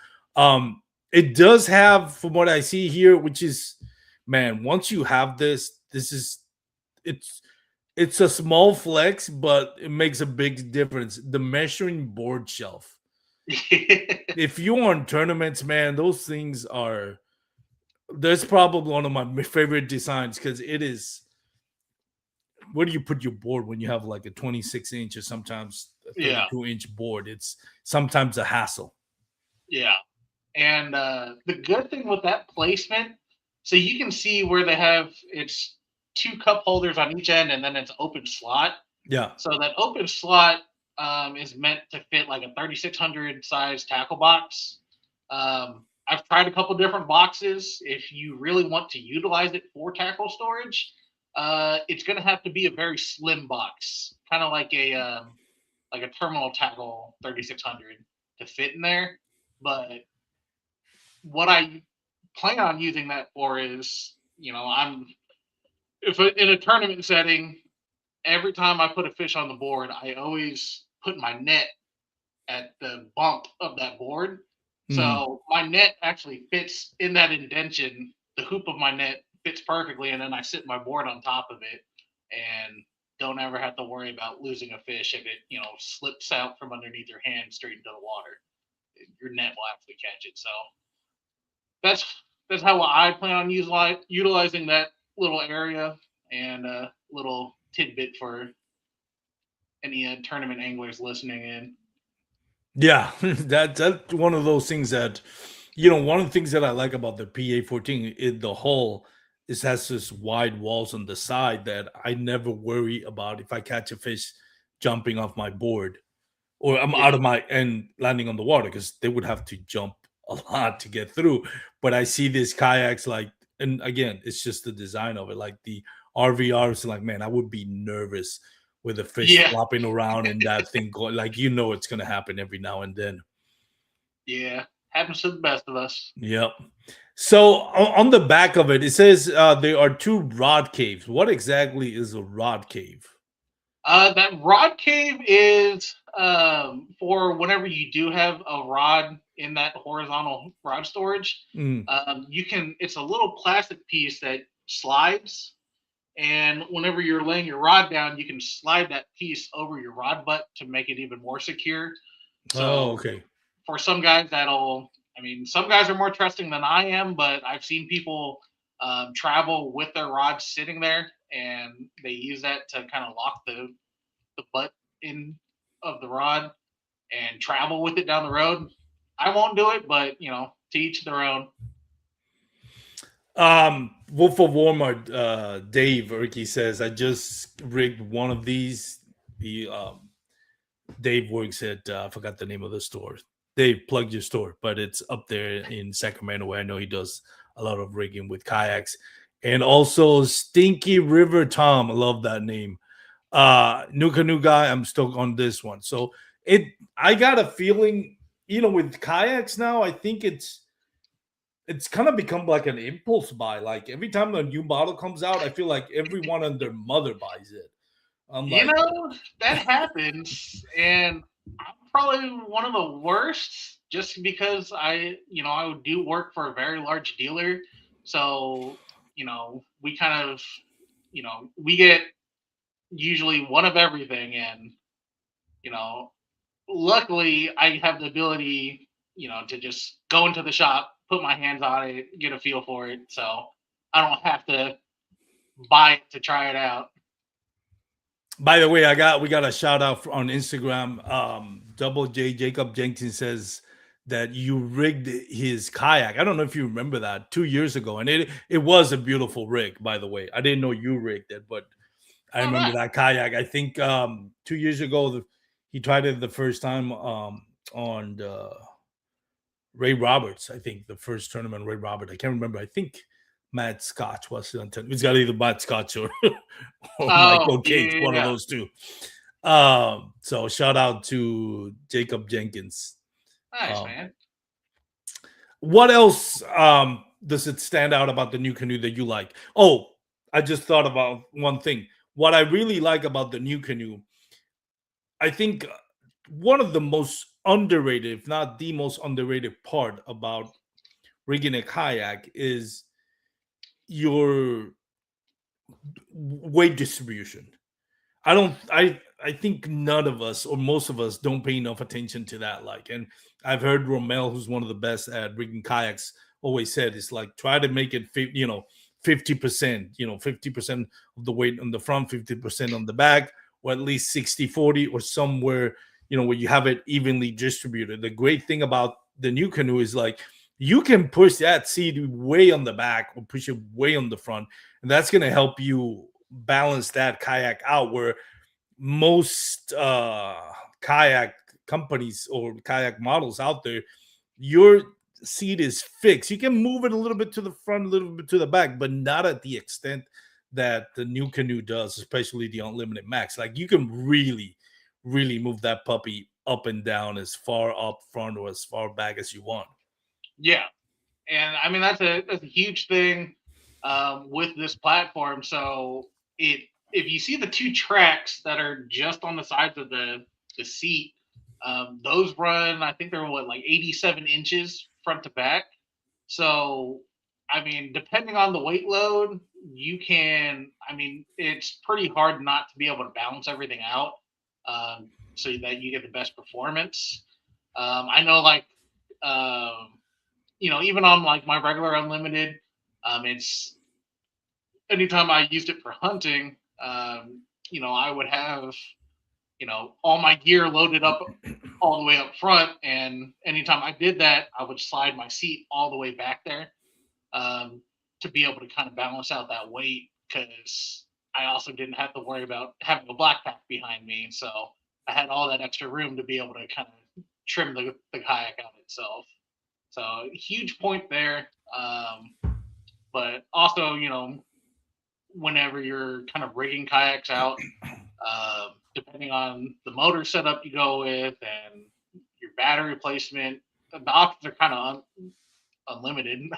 It does have, from what I see here, which is, man, once you have this is it's it's a small flex, but it makes a big difference. The measuring board shelf. If you are in tournaments, man, those things are. That's probably one of my favorite designs because it is. Where do you put your board when you have like a 26-inch or sometimes a yeah, 32-inch board? It's sometimes a hassle. yeah. And the good thing with that placement, so you can see where they have it's two cup holders on each end, and then it's open slot. Yeah. So that open slot is meant to fit like a 3600 size tackle box. I've tried a couple different boxes. If you really want to utilize it for tackle storage, it's going to have to be a very slim box, kind of like a terminal tackle 3600 to fit in there. But what I plan on using that for is, I'm if in a tournament setting, every time I put a fish on the board, I always put my net at the bump of that board. Mm. So my net actually fits in that indention. The hoop of my net fits perfectly, and then I sit my board on top of it, and don't ever have to worry about losing a fish if it, slips out from underneath your hand straight into the water. Your net will actually catch it. So that's that's how I plan on utilizing that little area, and a little tidbit for any tournament anglers listening in. Yeah, that's one of those things that, one of the things that I like about the PA14 in the hull is has this wide walls on the side that I never worry about if I catch a fish jumping off my board or I'm Yeah, out of my and landing on the water because they would have to jump a lot to get through. But I see these kayaks like, and again, it's just the design of it. Like the RVRs, like man, I would be nervous with a fish yeah, flopping around and that thing going. Like it's gonna happen every now and then. yeah. Happens to the best of us. Yep. So on the back of it, it says there are two rod caves. What exactly is a rod cave? That rod cave is for whenever you do have a rod in that horizontal rod storage. Mm. You can. It's a little plastic piece that slides, and whenever you're laying your rod down, you can slide that piece over your rod butt to make it even more secure. Oh, So okay. for some guys, some guys are more trusting than I am, but I've seen people travel with their rods sitting there, and they use that to kind of lock the butt in of the rod and travel with it down the road. I won't do it, but to each their own. Wolf of Walmart, Dave Erky says, I just rigged one of these. He Dave works at I forgot the name of the store. Dave, plug your store, but it's up there in Sacramento where I know he does a lot of rigging with kayaks. And also Stinky River Tom. I love that name. Nucanoe guy, I'm stuck on this one. So I got a feeling, with kayaks now, I think it's kind of become like an impulse buy. Like every time a new model comes out, I feel like everyone and their mother buys it. I'm You like, know, that happens, and I'm probably one of the worst just because I do work for a very large dealer. So, we kind of, we get usually one of everything. And, you know, luckily I have the ability, to just go into the shop, put my hands on it, get a feel for it. So I don't have to buy it to try it out. by the way, we got a shout out on Instagram. Double J Jacob Jenkins says that you rigged his kayak. I don't know if you remember that 2 years ago, and it was a beautiful rig. By the way, I didn't know you rigged it, but I Oh, remember nice. that kayak. I think 2 years ago he tried it the first time on the Ray Roberts. I think the first tournament Ray Robert. I can't remember. I think Matt Scotch was the It's got either Matt Scotch or or Oh, Michael Cates, one of yeah. those two. So shout out to Jacob Jenkins. Nice, Um, man. what else does it stand out about the Nucanoe that you like? Oh, I just thought about one thing. What I really like about the Nucanoe, I think one of the most underrated, if not the most underrated part about rigging a kayak is your weight distribution. I think none of us or most of us don't pay enough attention to that. Like, and I've heard Romel, who's one of the best at rigging kayaks, always said it's like try to make it 50%, 50% of the weight on the front, 50% on the back, or at least 60-40, or somewhere, where you have it evenly distributed. The great thing about the Nucanoe is like you can push that seat way on the back or push it way on the front, and that's going to help you balance that kayak out. Where most kayak companies or kayak models out there, your seat is fixed. You can move it a little bit to the front, a little bit to the back, but not at the extent that the Nucanoe does, especially the Unlimited Max. Like you can really, really move that puppy up and down as far up front or as far back as you want. Yeah, and I mean that's a huge thing with this platform. So it if you see the two tracks that are just on the sides of the seat, those run. I think they're what like 87 inches front to back. So I mean, depending on the weight load, you can. I mean, it's pretty hard not to be able to balance everything out so that you get the best performance. I know, like. Um, even on like my regular unlimited, it's anytime I used it for hunting, I would have, all my gear loaded up all the way up front. And anytime I did that, I would slide my seat all the way back there um, to be able to kind of balance out that weight because I also didn't have to worry about having a black pack behind me. So I had all that extra room to be able to kind of trim the kayak out itself. So huge point there. But also, whenever you're kind of rigging kayaks out, depending on the motor setup you go with and your battery placement, the options are kind of unlimited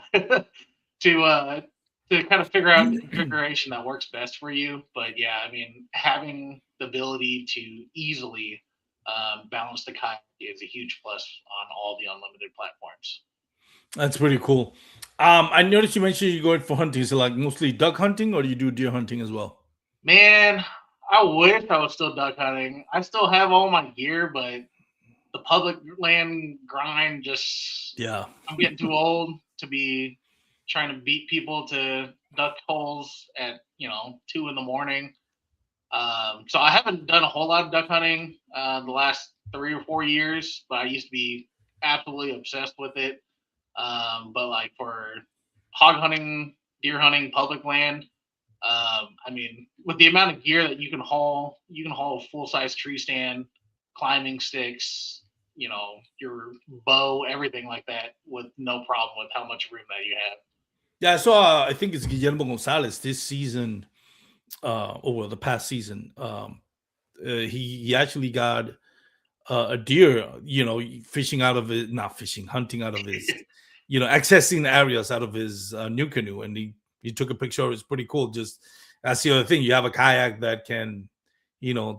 to kind of figure out the configuration that works best for you. But yeah, I mean, having the ability to easily balance the kayak is a huge plus on all the unlimited platforms. That's pretty cool. I noticed you mentioned you're going for hunting. So like mostly duck hunting, or do you do deer hunting as well? Man, I wish I was still duck hunting. I still have all my gear, but the public land grind just Yeah. I'm getting too old to be trying to beat people to duck holes at 2 in the morning. So I haven't done a whole lot of duck hunting the last 3 or 4 years, but I used to be absolutely obsessed with it. But like for hog hunting, deer hunting, public land, I mean, with the amount of gear that you can haul a full size tree stand, climbing sticks, your bow, everything like that, with no problem with how much room that you have. Yeah, I saw. I think it's Guillermo Gonzalez this season, or the past season. He actually got a deer. Fishing out of it, not fishing, hunting out of his, accessing areas out of his new canoe, and he took a picture. It's pretty cool. Just that's the other thing. You have a kayak that can,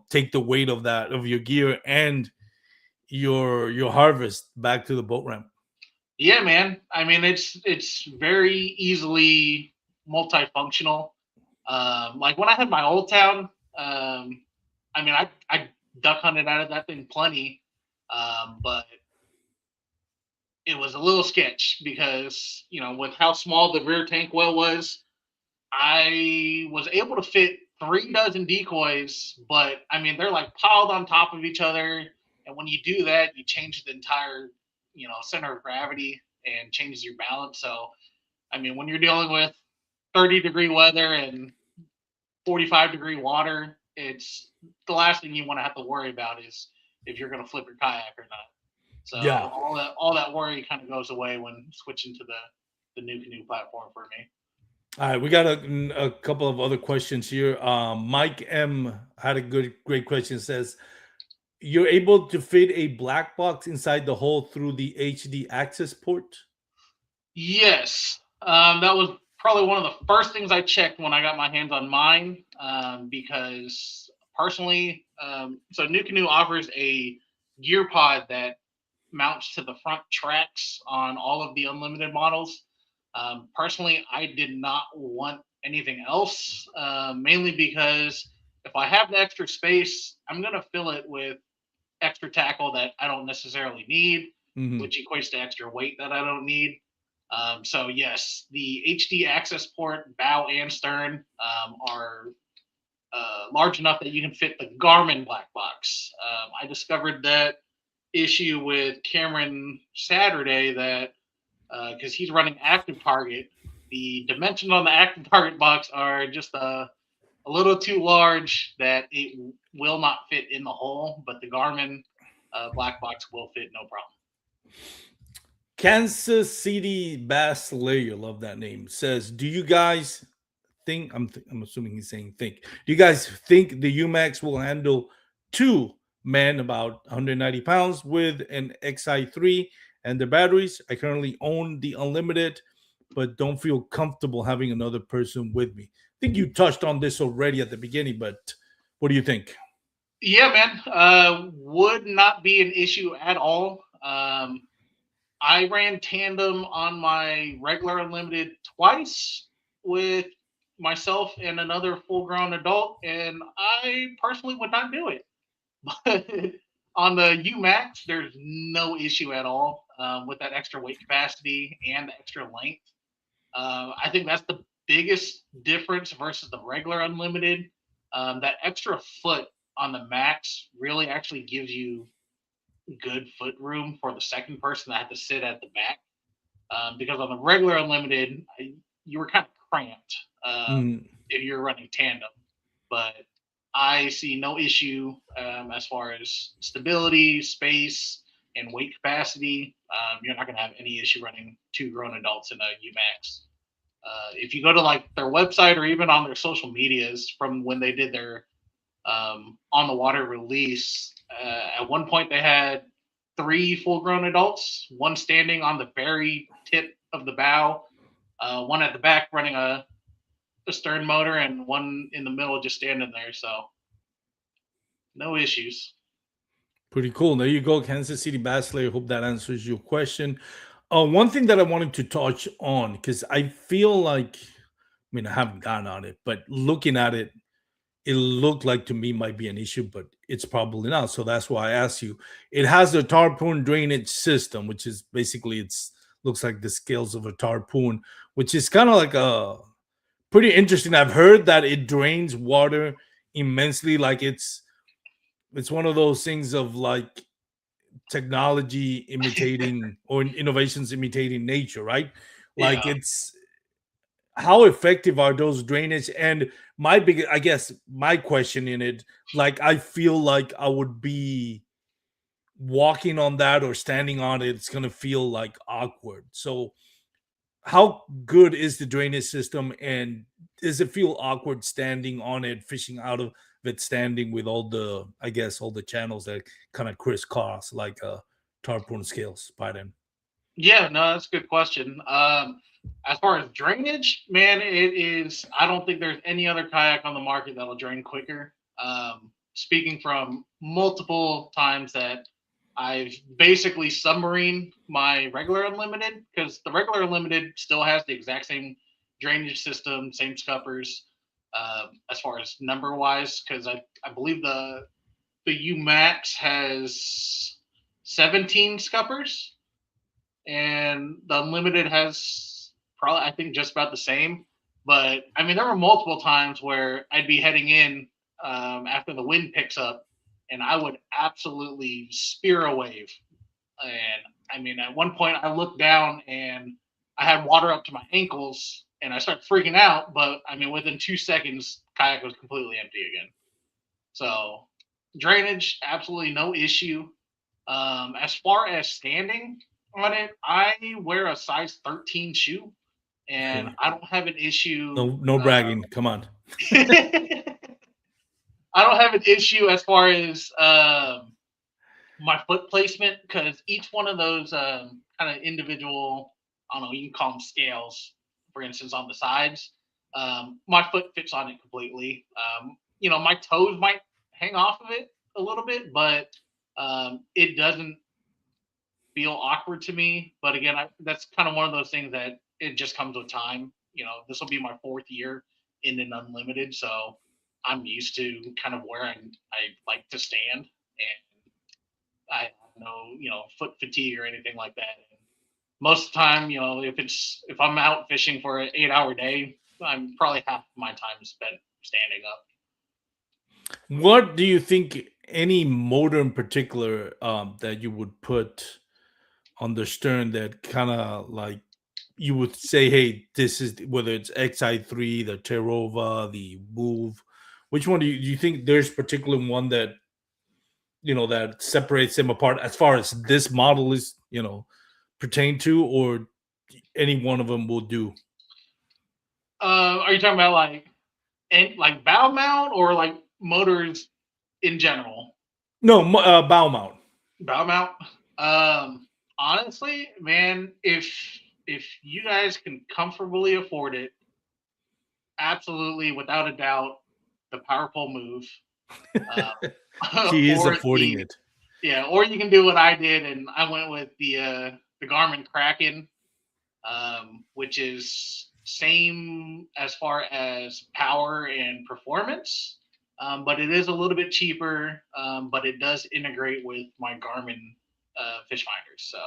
take the weight of your gear and your harvest back to the boat ramp. Yeah, man. I mean, it's very easily multifunctional. Like when I had my old town, I mean, I duck hunted out of that thing plenty, but it was a little sketch because with how small the rear tank well was, I was able to fit 3 dozen decoys, but I mean they're like piled on top of each other, and when you do that, you change the entire center of gravity and changes your balance. So I mean when you're dealing with 30-degree weather and 45-degree water, it's the last thing you want to have to worry about is if you're going to flip your kayak or not. So Yeah. all that worry kind of goes away when switching to the Nucanoe platform for me. All right, we got a couple of other questions here. Mike M had a great question. Says you're able to fit a black box inside the hole through the HD access port. Yes, that was probably one of the first things I checked when I got my hands on mine, because personally, so Nucanoe offers a gear pod that mounts to the front tracks on all of the unlimited models. Personally, I did not want anything else, mainly because if I have the extra space, I'm going to fill it with extra tackle that I don't necessarily need, Hmm. which equates to extra weight that I don't need. So yes, the HD access port, bow and stern, are large enough that you can fit the Garmin black box. I discovered that issue with Cameron Saturday that because he's running active target. The dimensions on the active target box are just a little too large that it will not fit in the hole, but the Garmin black box will fit no problem. Kansas City Bass Slayer, love that name, says, "Do you guys think?" I'm assuming he's saying think. Do you guys think the UMax will handle two men about 190 pounds with an XI3 and the batteries? I currently own the Unlimited, but don't feel comfortable having another person with me. I think you touched on this already at the beginning, but what do you think? Yeah, man, would not be an issue at all. I ran tandem on my regular unlimited twice with myself and another full grown adult, and I personally would not do it. But on the UMax, there's no issue at all with that extra weight capacity and the extra length. I think that's the biggest difference versus the regular unlimited. That extra foot on the max really actually gives you good foot room for the second person that had to sit at the back. Because on the regular unlimited, you were kind of cramped Mm, if you're running tandem. But I see no issue as far as stability, space, and weight capacity. You're not going to have any issue running two grown adults in a UMax. If you go to like their website or even on their social medias from when they did their on the water release, at one point they had three full grown adults, one standing on the very tip of the bow, one at the back running a stern motor, and one in the middle just standing there. So no issues. pretty cool. There you go, Kansas City Bass Slayer. Hope that answers your question. One thing that I wanted to touch on, because I feel like, I mean, I haven't gone on it, but looking at it, it looked like to me might be an issue, but it's probably not. So that's why I asked you. It has the tarpon drainage system, which is basically it's looks like the scales of a tarpon, which is kind of like a pretty interesting. I've heard that it drains water immensely, like it's one of those things of like technology imitating or innovations imitating nature, right? Like Yeah. it's how effective are those drainage? And my big, I guess, my question in it, like I feel like I would be walking on that or standing on it, it's gonna feel like awkward. So, how good is the drainage system, and does it feel awkward standing on it, fishing out of it, standing with all the, I guess, all the channels that kind of crisscross like tarpon scales by them? Yeah, no, that's a good question. As far as drainage, man, it is. I don't think there's any other kayak on the market that'll drain quicker. Speaking from multiple times that I've basically submarine my regular unlimited because the regular unlimited still has the exact same drainage system, same scuppers, as far as number wise. Because I believe the U Max has 17 scuppers and the unlimited has probably I think just about the same. But I mean, there were multiple times where I'd be heading in after the wind picks up, and I would absolutely spear a wave. And I mean, at one point, I looked down and I had water up to my ankles, and I started freaking out. But I mean, within 2 seconds, kayak was completely empty again. So drainage, absolutely no issue. As far as standing on it, I wear a size 13 shoe, and Okay. I don't have an issue. No, no bragging. Come on. I don't have an issue as far as my foot placement because each one of those kind of individual, I don't know, you can call them scales, for instance, on the sides. My foot fits on it completely. My toes might hang off of it a little bit, but it doesn't feel awkward to me. But again, that's kind of one of those things that it just comes with time. This will be my fourth year in an unlimited, so I'm used to kind of where I like to stand, and I have no foot fatigue or anything like that. And most of the time, if I'm out fishing for an 8-hour day, I'm probably half my time spent standing up. What do you think? Any motor in particular that you would put? on the stern that kind of like you would say, hey, this is whether it's XI3, the Terova, the Move. Which one do you think there's particular one that that separates them apart as far as this model is pertain to, or any one of them will do? Are you talking about like bow mount or like motors in general? No, bow mount. Bow mount. Honestly, man, if you guys can comfortably afford it, absolutely, without a doubt, the power pole move. He is Or affording the it. yeah, or you can do what I did, and I went with the Garmin Kraken, which is same as far as power and performance, but it is a little bit cheaper. But it does integrate with my Garmin fish finders. So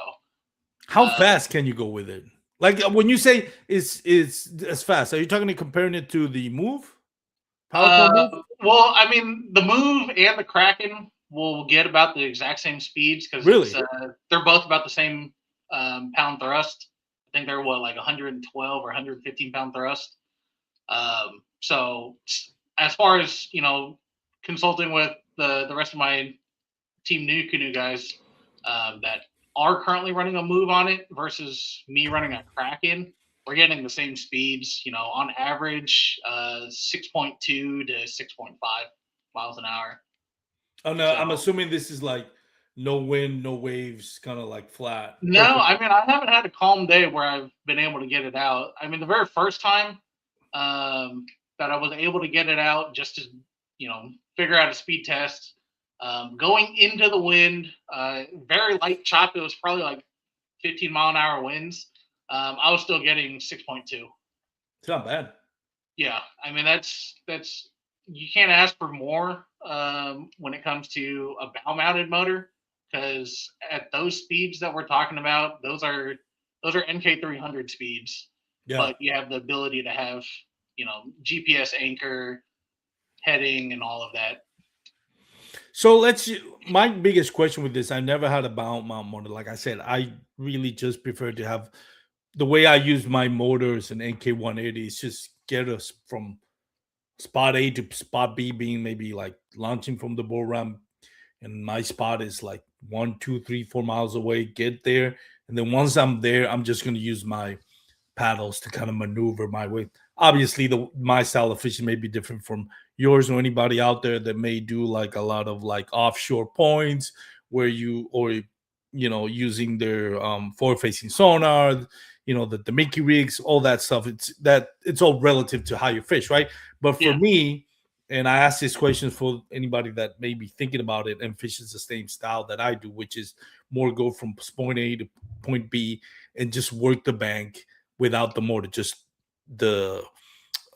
How uh, fast can you go with it? Like when you say it's as fast, are you talking comparing it to the Move, Power Pole uh, Move? well, I mean, the Move and the Kraken will get about the exact same speeds because it's Really? they're both about the same pound thrust. I think they're what like 112 or 115 pound thrust. So as far as consulting with the rest of my team Nucanoe guys that are currently running a move on it versus me running a Kraken, we're getting the same speeds. On average, 6.2 to 6.5 miles an hour. Oh no, So I'm assuming this is like no wind, no waves, kind of like flat. no, Perfect. I mean I haven't had a calm day where I've been able to get it out. I mean the very first time um, that I was able to get it out just to figure out a speed test. Going into the wind, very light chop. It was probably like 15-mile-an-hour winds. I was still getting 6.2. It's not bad. Yeah, I mean that's you can't ask for more when it comes to a bow-mounted motor because at those speeds that we're talking about, those are NK300 speeds, Yeah. but you have the ability to have GPS anchor, heading, and all of that. So my biggest question with this, I never had a bound mount motor. Like I said, I really just prefer to have the way I use my motors and NK180 is just get us from spot A to spot B, being maybe like launching from the bull ramp, and my spot is like 1, 2, 3, 4 miles away. Get there, and then once I'm there, I'm just gonna use my paddles to kind of maneuver my way. Obviously, the my style of fishing may be different from yours or anybody out there that may do like a lot of like offshore points where you or using their forward facing sonar, the Mickey rigs, all that stuff. It's all relative to how you fish, right? But for Yeah, me, and I ask this question for anybody that may be thinking about it and fishes the same style that I do, which is more go from point A to point B and just work the bank without the motor, just the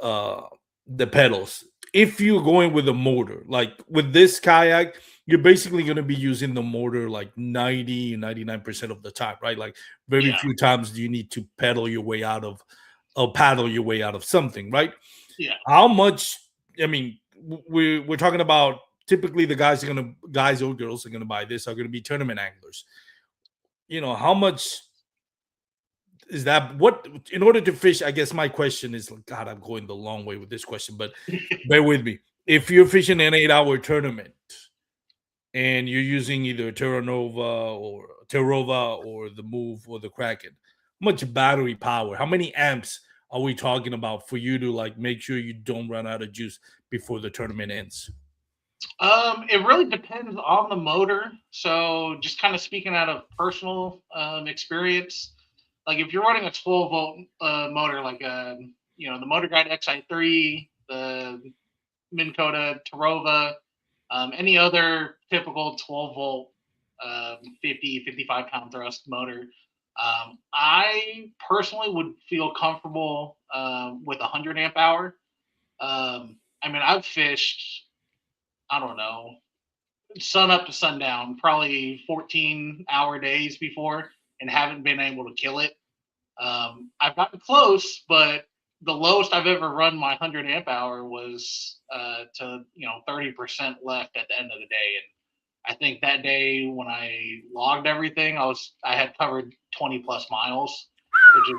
uh the pedals. If you're going with a motor, like with this kayak, you're basically going to be using the motor like 99% of the time, right? Like very yeah, few times do you need to pedal your way out of paddle your way out of something, right? yeah. How much? I mean, we're talking about typically the guys or girls are gonna buy this are gonna be tournament anglers. How much is that? What in order to fish? I guess my question is, God, I'm going the long way with this question, but bear with me. If you're fishing an 8 hour tournament and you're using either Terrova or the Move or the Kraken, how much battery power? How many amps are we talking about for you to like make sure you don't run out of juice before the tournament ends? It really depends on the motor. So, just kind of speaking out of personal experience, like if you're running a 12-volt motor, like the Motor Guide XI3, the Minn Kota Tarova, any other typical 12-volt, 50, 55-pound thrust motor, I personally would feel comfortable with 100 amp hour. I mean, I've fished, I don't know, sun up to sundown, probably 14-hour days before, and haven't been able to kill it. I've gotten close, but the lowest I've ever run my 100 amp hour was to 30% left at the end of the day, I think that day when I logged everything, I had covered 20 plus miles, which is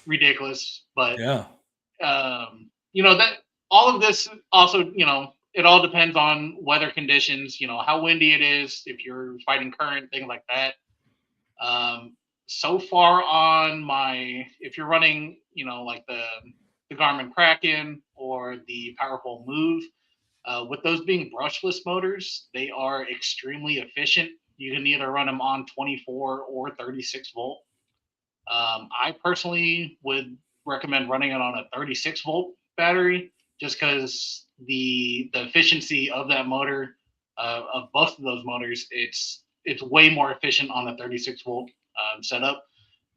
ridiculous. But Yeah. that all of this also, it all depends on weather conditions. How windy it is, if you're fighting current, things like that. So far on if you're running, like the Garmin Kraken or the Powerful Move, with those being brushless motors, they are extremely efficient. You can either run them on 24 or 36 volt. I personally would recommend running it on a 36 volt battery, just because the efficiency of that motor, of both of those motors, it's way more efficient on a 36 volt setup.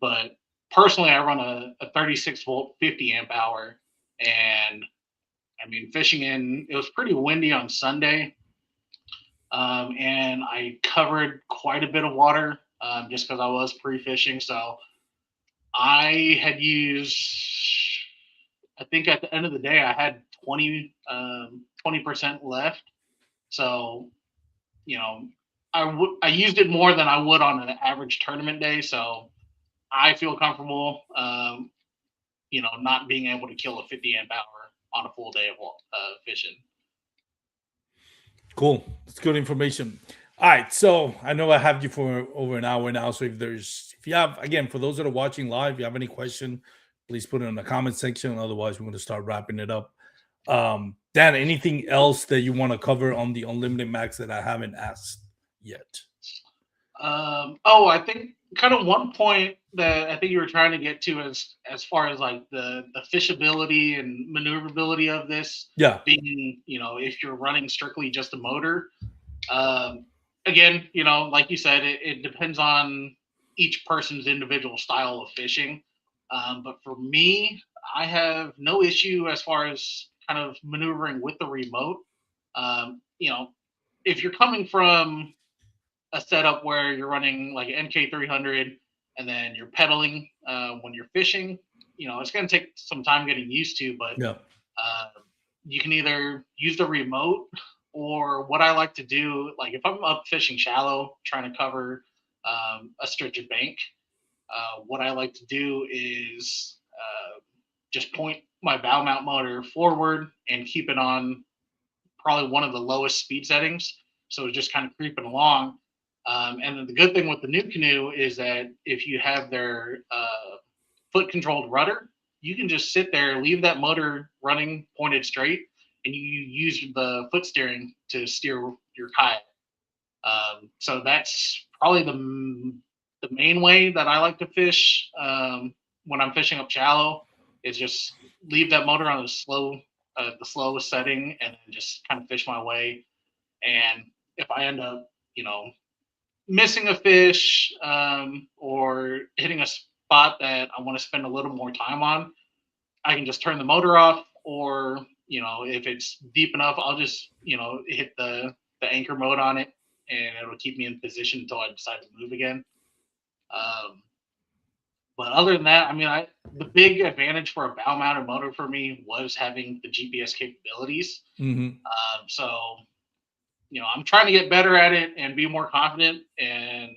But personally, I run a 36 volt 50 amp hour, and I mean, it was pretty windy on Sunday, and I covered quite a bit of water, just because I was pre-fishing. So I had used, I think at the end of the day, I had 20% left. So, you know, I used it more than I would on an average tournament day. So I feel comfortable, not being able to kill a 50 amp hour on a full day of fishing. Cool. That's good information. All right. So I know I have you for over an hour now. So if you have, again, for those that are watching live, if you have any question, please put it in the comment section. Otherwise, we're going to start wrapping it up. Dan, anything else that you want to cover on the Unlimited Max that I haven't asked yet? I think kind of one point that I think you were trying to get to as far as like the fishability and maneuverability of this. Yeah. Being, if you're running strictly just a motor. Again, like you said, it depends on each person's individual style of fishing. But for me, I have no issue as far as kind of maneuvering with the remote. If you're coming from a setup where you're running like an NK300 and then you're pedaling when you're fishing, it's going to take some time getting used to, but Yeah. You can either use the remote, or what I like to do, like if I'm up fishing shallow, trying to cover a stretch of bank, what I like to do is just point my bow mount motor forward and keep it on probably one of the lowest speed settings. So it's just kind of creeping along. And then the good thing with the Nucanoe is that if you have their foot controlled rudder, you can just sit there, leave that motor running pointed straight, and you use the foot steering to steer your kayak. So that's probably the main way that I like to fish when I'm fishing up shallow, is just leave that motor on the slowest setting, and then just kind of fish my way. And if I end up, missing a fish or hitting a spot that I want to spend a little more time on, I can just turn the motor off, or if it's deep enough, I'll just hit the anchor mode on it, and it'll keep me in position until I decide to move again. But other than that, I mean, the big advantage for a bow mounted motor for me was having the GPS capabilities. Mm-hmm. So I'm trying to get better at it and be more confident, and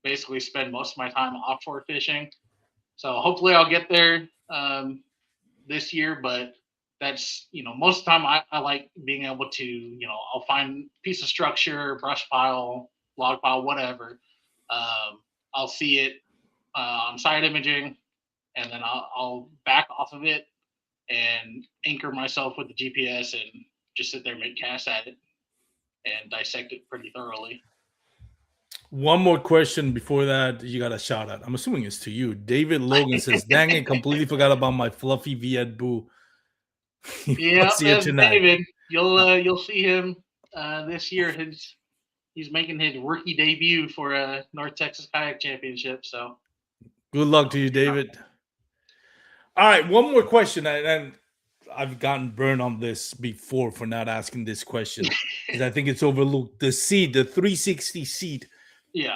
basically spend most of my time offshore fishing. So hopefully I'll get there this year, but that's, most of the time I like being able to, I'll find a piece of structure, brush pile, log pile, whatever. I'll see it on side imaging, and then I'll back off of it and anchor myself with the GPS and just sit there and make casts at it and dissect it pretty thoroughly. One more question before that, you got a shout out. I'm assuming it's to you. David Logan says, "Dang it, completely forgot about my fluffy Viet Boo." Yeah, see it tonight. David. You'll see him this year. He's making his rookie debut for North Texas Kayak Championship. So good luck to you, David. All right, one more question, and I've gotten burned on this before for not asking this question because I think it's overlooked. The seat, the 360 seat. Yeah.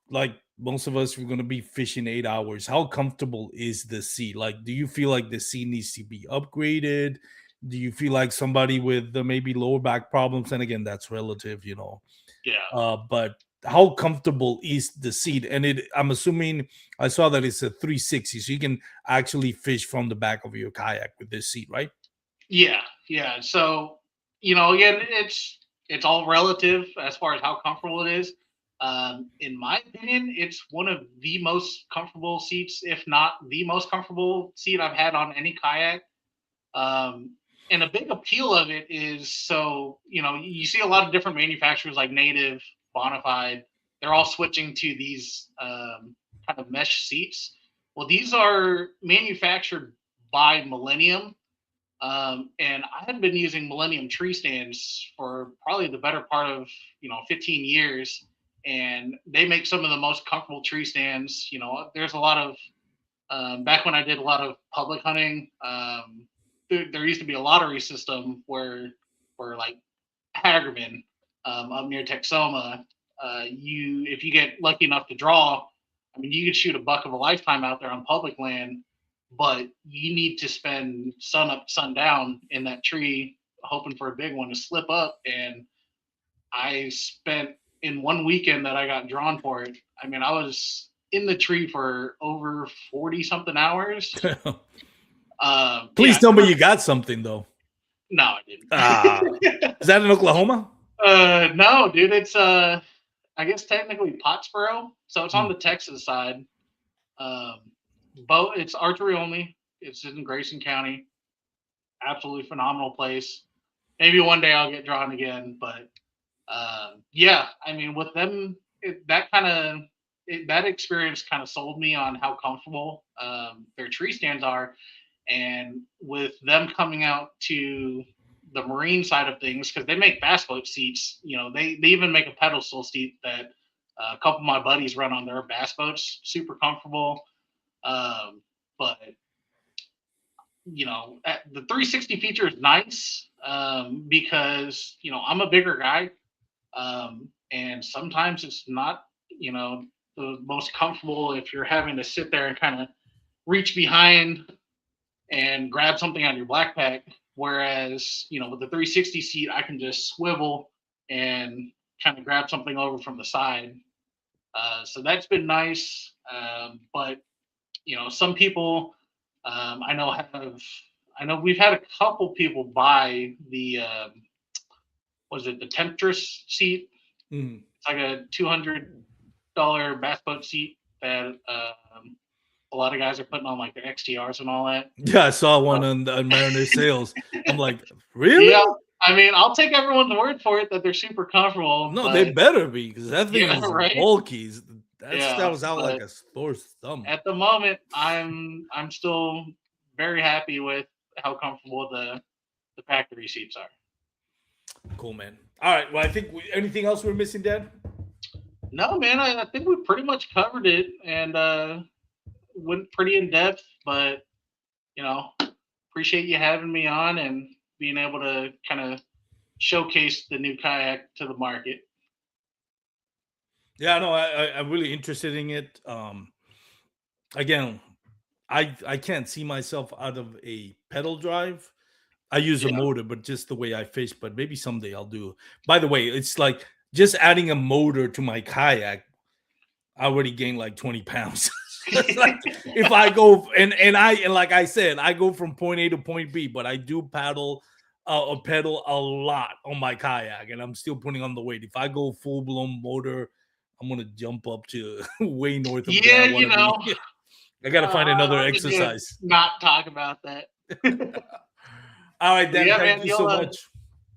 Like most of us, we're going to be fishing 8 hours. How comfortable is the seat? Like, do you feel like the seat needs to be upgraded? Do you feel like somebody with maybe lower back problems? And again, that's relative, Yeah. But how comfortable is the seat? And I'm assuming I saw that it's a 360, so you can actually fish from the back of your kayak with this seat, right? Yeah, yeah. So, again, it's all relative as far as how comfortable it is. In my opinion, it's one of the most comfortable seats, if not the most comfortable seat I've had on any kayak. Um, and a big appeal of it is, so you see a lot of different manufacturers like Native, Bonafide. They're all switching to these kind of mesh seats. Well, these are manufactured by Millennium, and I had been using Millennium tree stands for probably the better part of 15 years, and they make some of the most comfortable tree stands. There's a lot of back when I did a lot of public hunting. There used to be a lottery system where like Hagerman up near Texoma, you if you get lucky enough to draw, I mean you could shoot a buck of a lifetime out there on public land, but you need to spend sun up, sun down in that tree, hoping for a big one to slip up. And I spent in one weekend that I got drawn for it. I mean, I was in the tree for over 40 something hours. Please Yeah, tell me you got something though. no, I didn't. Is that in Oklahoma? No, dude, it's I guess technically Pottsboro, so it's on the Texas side. Um, it's archery only. It's in Grayson County. Absolutely phenomenal place. Maybe one day I'll get drawn again, but yeah, I mean, with them, that experience kind of sold me on how comfortable their tree stands are, and with them coming out to the marine side of things, because they make bass boat seats. They even make a pedestal seat that a couple of my buddies run on their bass boats. Super comfortable, but the 360 feature is nice because I'm a bigger guy, and sometimes it's not the most comfortable if you're having to sit there and kind of reach behind and grab something out of your backpack. Whereas with the 360 seat, I can just swivel and kind of grab something over from the side. So that's been nice, but some people I know we've had a couple people buy the was it the Temptress seat? It's like a $200 bass boat seat that a lot of guys are putting on like their XTRs and all that. Yeah, I saw one on Mariner Sales. I'm like, really? Yeah, I mean, I'll take everyone's word for it that they're super comfortable. No, they better be, because that thing is right? bulky. That was out like a Thor's thumb. At the moment, I'm still very happy with how comfortable the factory seats are. Cool, man. All right. Well, I think anything else we're missing, Dan? No, man. I think we pretty much covered it and went pretty in depth. But appreciate you having me on and being able to kind of showcase the new kayak to the market. Yeah, no, I'm really interested in it. Again, I can't see myself out of a pedal drive. I use a motor, but just the way I fish. But maybe someday I'll do. By the way, it's like just adding a motor to my kayak. I already gained like 20 pounds. Like if I go and like I said, I go from point A to point B, but I do pedal a lot on my kayak, and I'm still putting on the weight. If I go full blown motor, I'm gonna jump up to way north of where I want to be. I gotta find another exercise. Not talk about that. All right, Dan. Thank you so much.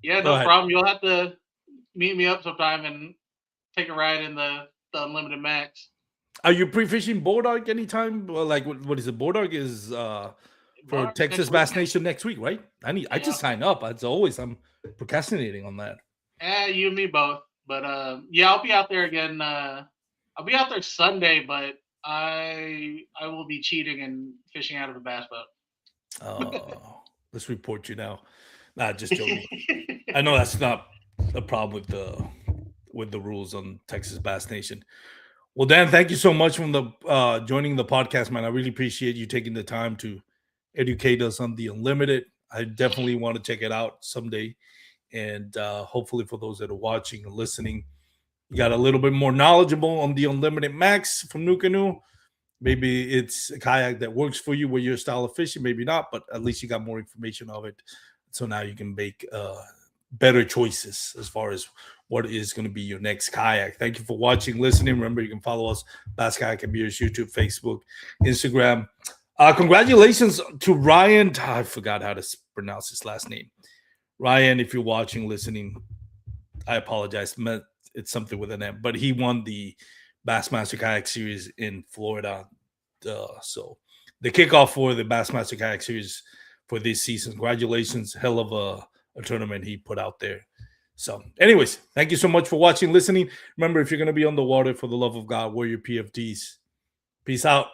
Yeah, no problem. You'll have to meet me up sometime and take a ride in the Unlimited Max. Are you pre-fishing Bodark anytime? Well, like what is it? Bodark is for Texas Bass Nation next week, right? I just signed up. As always, I'm procrastinating on that. You and me both. But yeah, I'll be out there again. I'll be out there Sunday, but I will be cheating and fishing out of a bass boat. Oh, let's report you now. Nah, just joking. I know that's not a problem with the rules on Texas Bass Nation. Well, Dan, thank you so much for joining the podcast, man. I really appreciate you taking the time to educate us on the Unlimited. I definitely want to check it out someday. And hopefully, for those that are watching and listening, you got a little bit more knowledgeable on the Unlimited Max from Nucanoe. Maybe it's a kayak that works for you with your style of fishing, maybe not, but at least you got more information of it. So now you can make better choices as far as what is going to be your next kayak. Thank you for watching, listening. Remember, you can follow us, Bass Kayak and Beers, YouTube, Facebook, Instagram. Congratulations to Ryan. I forgot how to pronounce his last name. Ryan, if you're watching, listening, I apologize. It's something with an M, but he won the Bassmaster Kayak Series in Florida. So the kickoff for the Bassmaster Kayak Series for this season. Congratulations. Hell of a tournament he put out there. So anyways, thank you so much for watching, listening. Remember, if you're going to be on the water, for the love of God, wear your PFDs. Peace out.